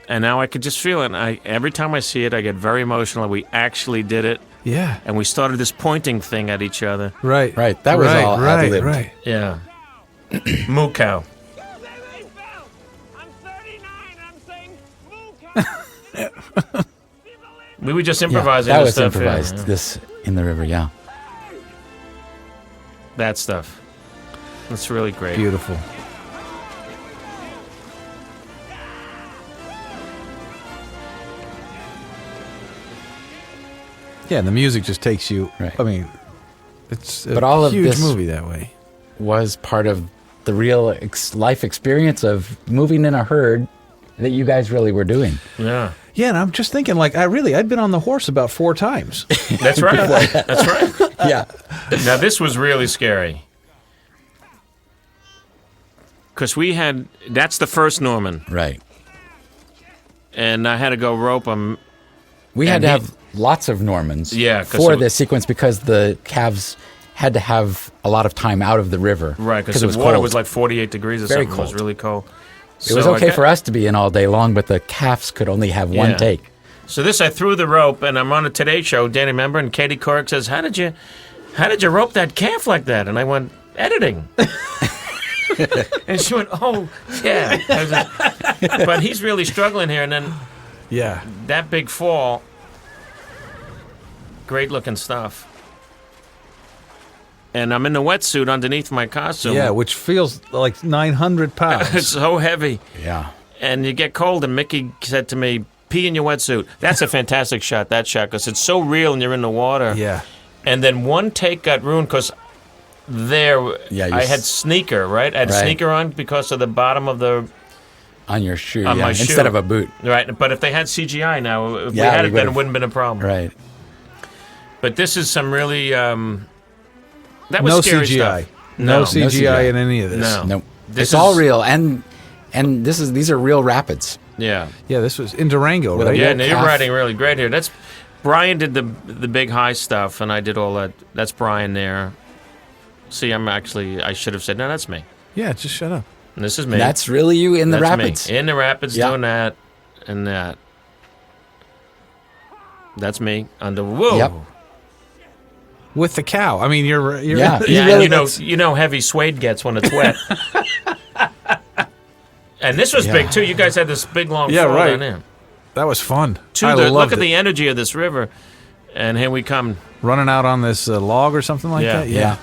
And now I could just feel it. And every time I see it, I get very emotional. We actually did it. Yeah. And we started this pointing thing at each other. Right. Right. That was all ad-libbed. Right. Yeah. Moo cow. We were just improvising that this was stuff. improvised. Yeah. This in the river, yeah. That stuff. That's really great. Beautiful. Yeah, and the music just takes you. Right. I mean, it's a But all of huge this movie that way. Was part of the real life experience of moving in a herd that you guys really were doing. Yeah. Yeah, and I'm just thinking, like, I'd been on the horse about 4 times. That's right. That's right. Yeah. Now, this was really scary. Because that's the first Norman. Right. And I had to go rope him. We had to have lots of Normans for this sequence because the calves had to have a lot of time out of the river. Right, because the water was like 48 degrees or Very something. cold. It was really cold. It was okay for us to be in all day long, but the calves could only have one take. So I threw the rope, and I'm on a Today Show, Danny, remember? And Katie Couric says, how did you rope that calf like that? And I went, editing. And she went, oh, yeah. But he's really struggling here, and then that big fall, great-looking stuff. And I'm in the wetsuit underneath my costume. Yeah, which feels like 900 pounds. It's so heavy. Yeah. And you get cold, and Mickey said to me, pee in your wetsuit. That's a fantastic shot, because it's so real and you're in the water. Yeah. And then one take got ruined because I had sneaker, right? I had a sneaker on because of the bottom of the... On your shoe, on my shoe. Instead of a boot. Right, but if they had CGI now, if we had it then, it wouldn't have been a problem. Right. But this is some really... that was no scary CGI. stuff. No CGI in any of this. No. Nope. It's all real, and these are real rapids. Yeah. Yeah, this was in Durango, right? Yeah, no, you're writing really great here. That's Brian did the big high stuff, and I did all that. That's Brian there. See, I should have said, no, that's me. Yeah, just shut up. And this is me. That's really you in the That's rapids. Me. In the rapids, doing that and that. That's me under. Whoa. Yep. With the cow. I mean, you're yeah. Really, you know, heavy suede gets when it's wet. And this was big too. You guys had this big long fall down there. That was fun. Look at the energy of this river, and here we come running out on this log or something like that. Yeah.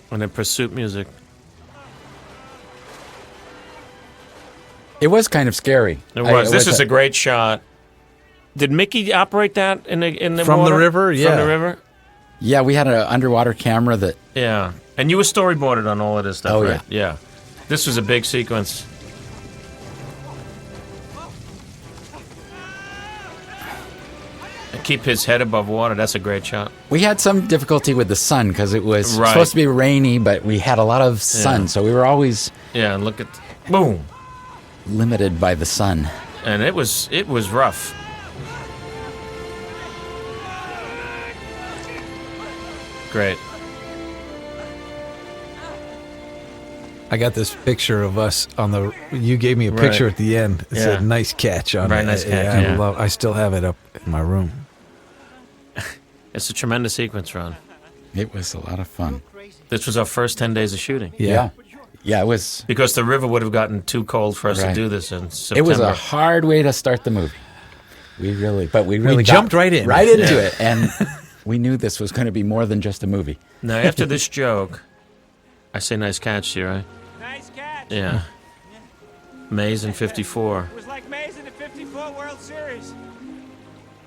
And then pursuit music. It was kind of scary. It was. This is a great shot. Did Mickey operate that in the from water? The river? Yeah. From the river? Yeah, we had an underwater camera that... Yeah. And you were storyboarded on all of this stuff, right? Yeah. This was a big sequence. And keep his head above water. That's a great shot. We had some difficulty with the sun because it was supposed to be rainy, but we had a lot of sun, so we were always... Yeah, and look at... Boom! Limited by the sun. And it was rough. Great. I got this picture of us on the. You gave me a picture at the end. It said "nice catch" on it. Right, nice catch. I still have it up in my room. It's a tremendous sequence, Ron. It was a lot of fun. This was our first 10 days of shooting. Yeah, it was because the river would have gotten too cold for us to do this in September. It was a hard way to start the movie. We jumped right in, right into it, and we knew this was going to be more than just a movie. Now, after this joke, I say nice catch to you, right? Nice catch. Yeah. Mays in 54. It was like Mays in the 54 World Series.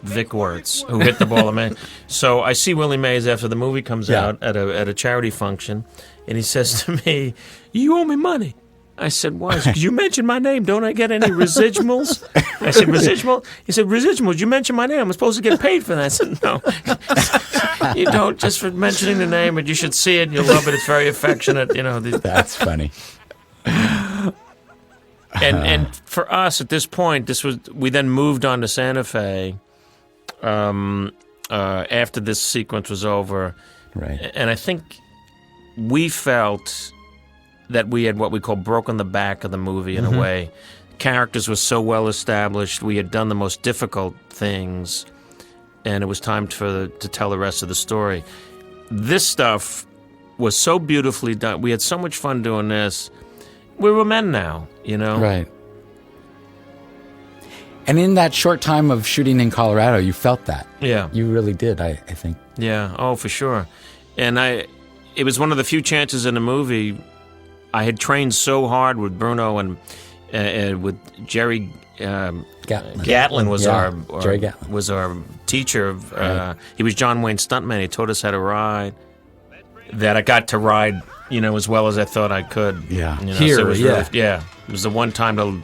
Vic Wirtz, who hit the ball at Mays. So I see Willie Mays after the movie comes out at a charity function, and he says to me, "You owe me money." I said, "Why?" Because you mentioned my name. Don't I get any residuals? I said, "Residual?" He said, "Residuals. You mentioned my name. I'm supposed to get paid for that." I said, "No. You don't, just for mentioning the name, but you should see it. You'll love it. It's very affectionate." You know. That's funny. And for us at this point, we then moved on to Santa Fe after this sequence was over. Right. And I think we felt that we had what we call broken the back of the movie in a way. Characters were so well established. We had done the most difficult things, and it was time to tell the rest of the story. This stuff was so beautifully done. We had so much fun doing this. We were men now, you know? Right. And in that short time of shooting in Colorado, you felt that. Yeah. You really did, I think. Yeah, oh, for sure. And it was one of the few chances in the movie. I had trained so hard with Bruno and with Jerry Gatlin was Jerry Gatlin. was our teacher. He was John Wayne's stuntman. He taught us how to ride. That I got to ride, as well as I thought I could. Yeah. Here, so it was really, it was the one time to.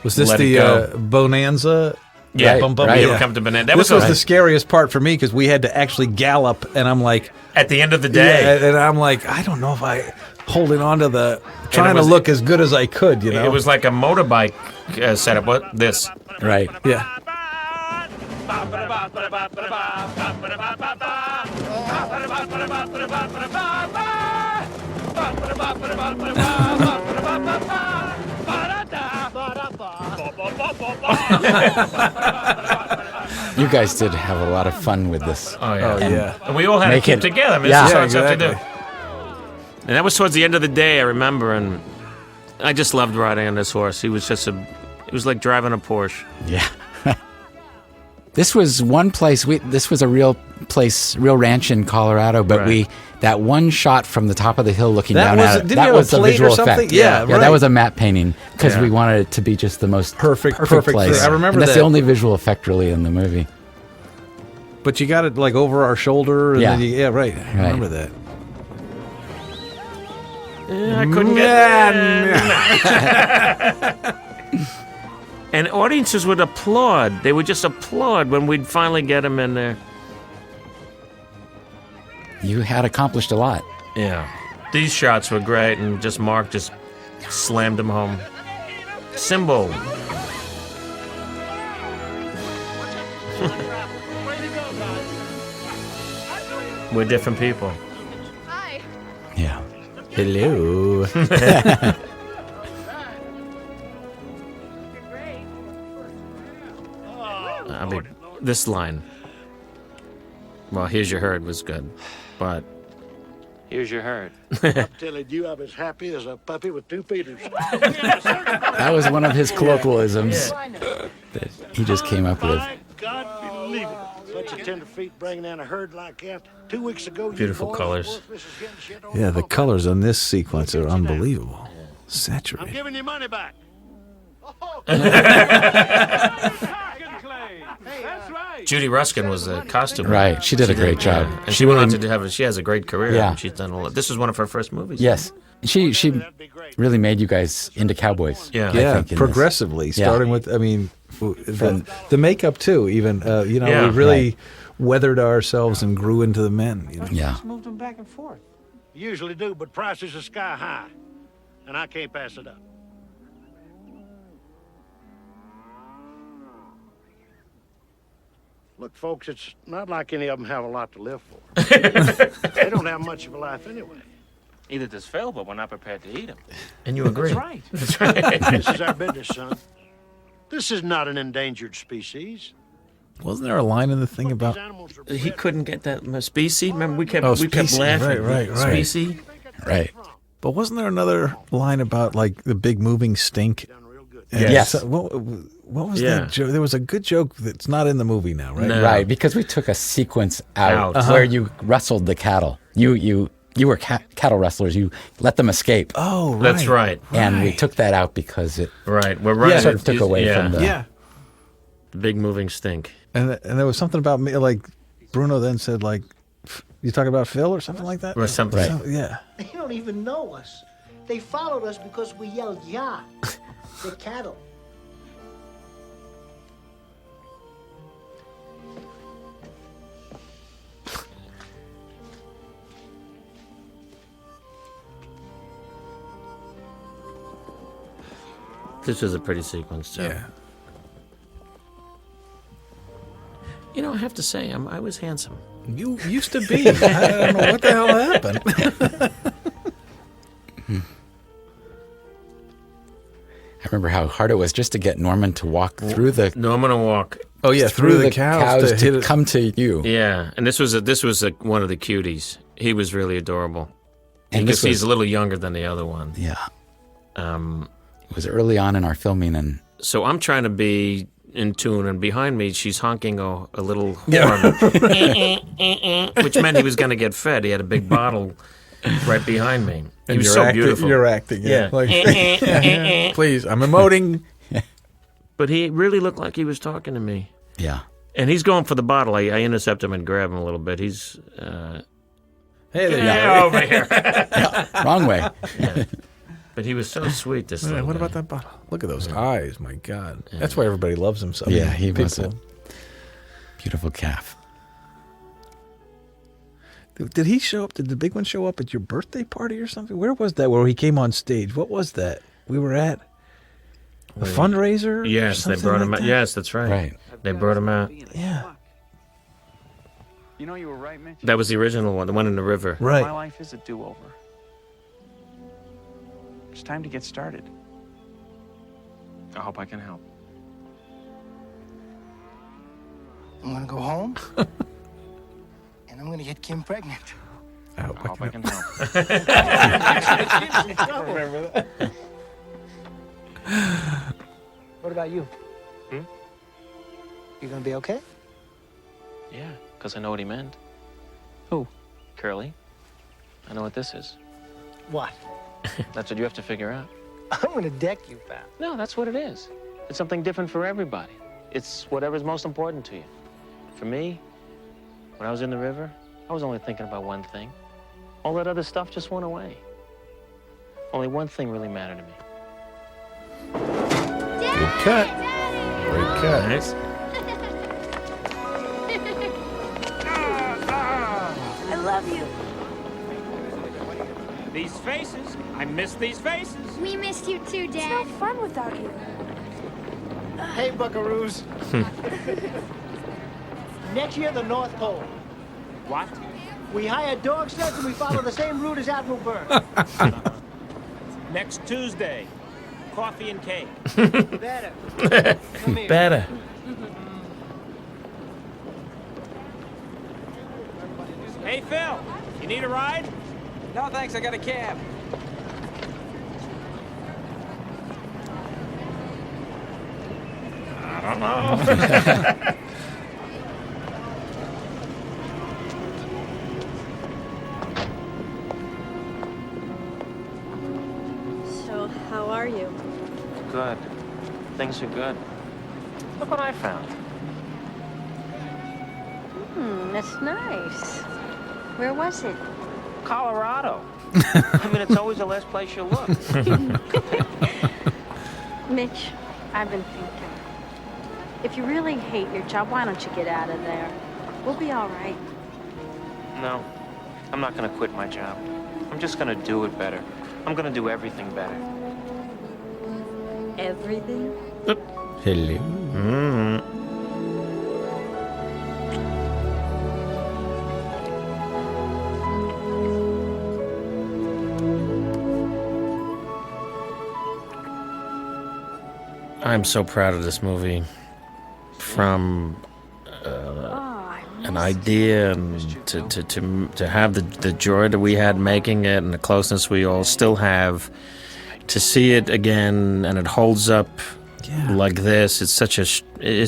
Was this let the it go. Bonanza? Yeah, Right, bum, bum, right. yeah. Come to Bonanza. This was the scariest part for me because we had to actually gallop, and I'm like, at the end of the day, and I'm like, I don't know if I holding on to the trying to look as good as I could. It was like a motorbike setup. What this? Right. Yeah. You guys did have a lot of fun with this. Oh yeah, And and we all had to keep together. I mean, this is what stuff to do. And that was towards the end of the day, I remember, and I just loved riding on this horse. He was just it was like driving a Porsche. Yeah. This was one place. This was a real place, real ranch in Colorado. But that one shot from the top of the hill looking down at it. That was a visual effect. Yeah, that was a matte painting because we wanted it to be just the most perfect place. I remember and that's that. the only visual effect really in the movie. But you got it like over our shoulder. And Yeah. then right. I remember that. I couldn't get. And audiences would applaud. They would just applaud when we'd finally get him in there. You had accomplished a lot. Yeah. These shots were great, and Mark just slammed him home. Symbol. We're different people. Hi. Yeah. Hello. I mean, this line. Well, here's your herd was good, but here's your herd. I'm telling you, I'm as happy as a puppy with two feeders. That was one of his colloquialisms that he just came up with. God believe it. Such a tenderfeet bringing down a herd like that. 2 weeks ago, Beautiful colors. Yeah, the colors on this sequence are unbelievable. Saturated. I'm giving you money back. Judy Ruskin was the costume. Right, she did a great job. And she went on to have. She has a great career. Yeah. And she's done all. This was one of her first movies. Yes. She really made you guys into cowboys. Yeah. I think, in progressively, this. starting with, I mean, the makeup too, even, we Yeah. really weathered ourselves and grew into the men. Yeah. Just moved them back and forth. Usually do, but prices are sky high, and I can't pass it up. Look, folks, it's not like any of them have a lot to live for. They don't have much of a life anyway. Either does Phil, but we're not prepared to eat him. And you agree. That's right. That's right. This is our business, son. This is not an endangered species. Wasn't there a line in the thing about He couldn't get that specie. Remember, we kept specie, laughing. right. Specie. Right. But wasn't there another line about like the big moving stink? And Yes. What was that joke? There was a good joke that's not in the movie now, right? No. Right, because we took a sequence out Uh-huh. where you wrestled the cattle. You were cattle wrestlers. You let them escape. Oh, right. That's right. And we took that out because it Right. We're right. sort of took away from the... The big moving stink. And there was something about me, like Bruno then said, like, you talking about Phil or something like that? Or something. Right. Yeah. They don't even know us. They followed us because we yelled, "Yeah!" The cattle. This was a pretty sequence, too. Yeah. You know, I have to say, I was handsome. You used to be. I don't know what the hell happened. I remember how hard it was just to get Norman to walk through the... Norman to walk. Oh, yeah, through the cows to hit it. come to you. Yeah, and this was one of the cuties. He was really adorable. And because this he's was- a little younger than the other one. Yeah. It was early on in our filming, and So I'm trying to be in tune, and behind me, she's honking a little horn, Yeah. which meant he was going to get fed. He had a big bottle right behind me. He And was you're so acting, beautiful. You're acting, yeah. Yeah. Like, please, I'm emoting. but he really looked like he was talking to me. Yeah. And he's going for the bottle. I intercept him and grab him a little bit. He's hey there, yeah, over here. Wrong way. Yeah. But he was so sweet. This little What guy. about that bottle? Look at those eyes. My God. That's why everybody loves him so. Yeah, he was people. a beautiful calf. Did he show up? Did the big one show up at your birthday party or something? Where was that? Where he came on stage? What was that? We were at a fundraiser. Yes, they brought him out. Yes, that's right. Right. They brought him out. Yeah. You know you were right, Mitch. That was the original one, the one in the river. Right. My life is a do-over. It's time to get started. I hope I can help. I'm gonna go home, and I'm gonna get Kim pregnant. I hope I can help. Remember that? What about you? You gonna be okay? Yeah, because I know what he meant. Who? Curly. I know what this is. What? That's what you have to figure out. I'm gonna deck you, pal. No, that's what it is. It's something different for everybody. It's whatever's most important to you. For me, when I was in the river, I was only thinking about one thing. All that other stuff just went away. Only one thing really mattered to me. Good cut. Great cut. Nice. I love you. These faces. I miss these faces. We missed you too, Dad. It's no fun without you. Hey, buckaroos. Next year, the North Pole. What? We hire dog sleds and we follow the same route as Admiral Byrne. Next Tuesday. Coffee and cake. Better. Come here. Better. Hey, Phil. You need a ride? No, thanks. I got a cab. I don't know. So, how are you? Good. Things are good. Look what I found. That's nice. Where was it? Colorado. I mean, it's always the last place you look. Mitch, I've been thinking. If you really hate your job, why don't you get out of there? We'll be all right. No, I'm not going to quit my job. I'm just going to do it better. I'm going to do everything better. Everything? Hello. I'm so proud of this movie. From an idea and to have the joy that we had making it and the closeness we all still have, to see it again and it holds up like this. It's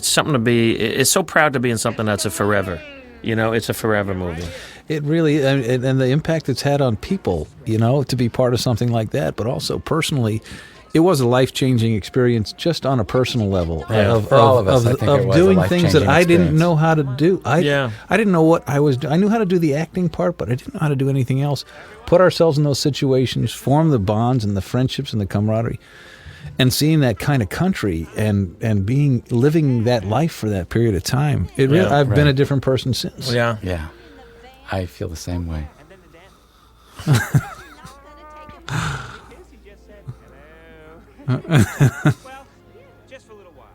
something to be. It's so proud to be in something that's a forever. You know, it's a forever movie. It really, and the impact it's had on people, you know, to be part of something like that, but also personally, it was a life-changing experience just on a personal level. Yeah, for all of us, I think it was a doing things that I didn't experience. know how to do. I didn't know what I was doing. I knew how to do the acting part, but I didn't know how to do anything else. Put ourselves in those situations, form the bonds and the friendships and the camaraderie, and seeing that kind of country and living that life for that period of time. It really, I've been a different person since. Yeah. Yeah. I feel the same way.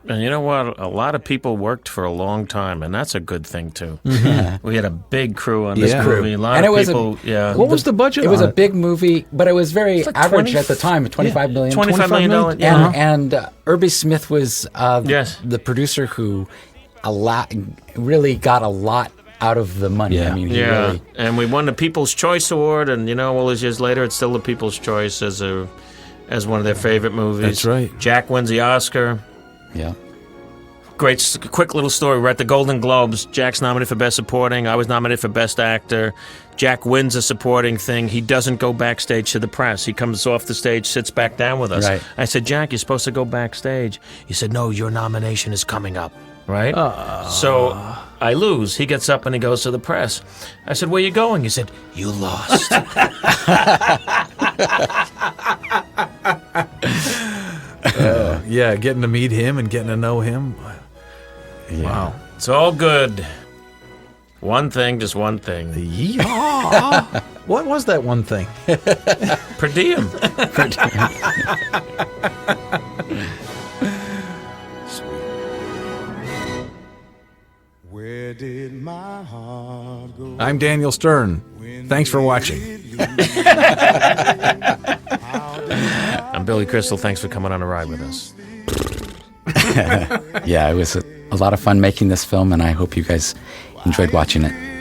And you know what? A lot of people worked for a long time, and that's a good thing too. Mm-hmm. We had a big crew on this movie. A lot of people. What was the budget? It was on a big movie, but it was very like average at the time. $25 million. $25 million. And Irby Smith was the producer who really got a lot out of the money. I mean, he really. And we won the People's Choice Award, and you know, all those years later, it's still the People's Choice as one of their favorite movies. That's right. Jack wins the Oscar. Yeah. quick little story. We're at the Golden Globes. Jack's nominated for Best Supporting. I was nominated for Best Actor. Jack wins a supporting thing. He doesn't go backstage to the press. He comes off the stage, sits back down with us. Right. I said, Jack, you're supposed to go backstage. He said, no, your nomination is coming up. Right? So I lose. He gets up and he goes to the press. I said, where you going? He said, you lost. Yeah, getting to meet him and getting to know him. Yeah. Wow. It's all good. One thing, just one thing. Yeehaw. What was that one thing? Per diem. Where did my heart go? I'm Daniel Stern. Thanks for watching. I'm Billy Crystal. Thanks for coming on a ride with us. Yeah, it was a lot of fun making this film, and I hope you guys enjoyed watching it.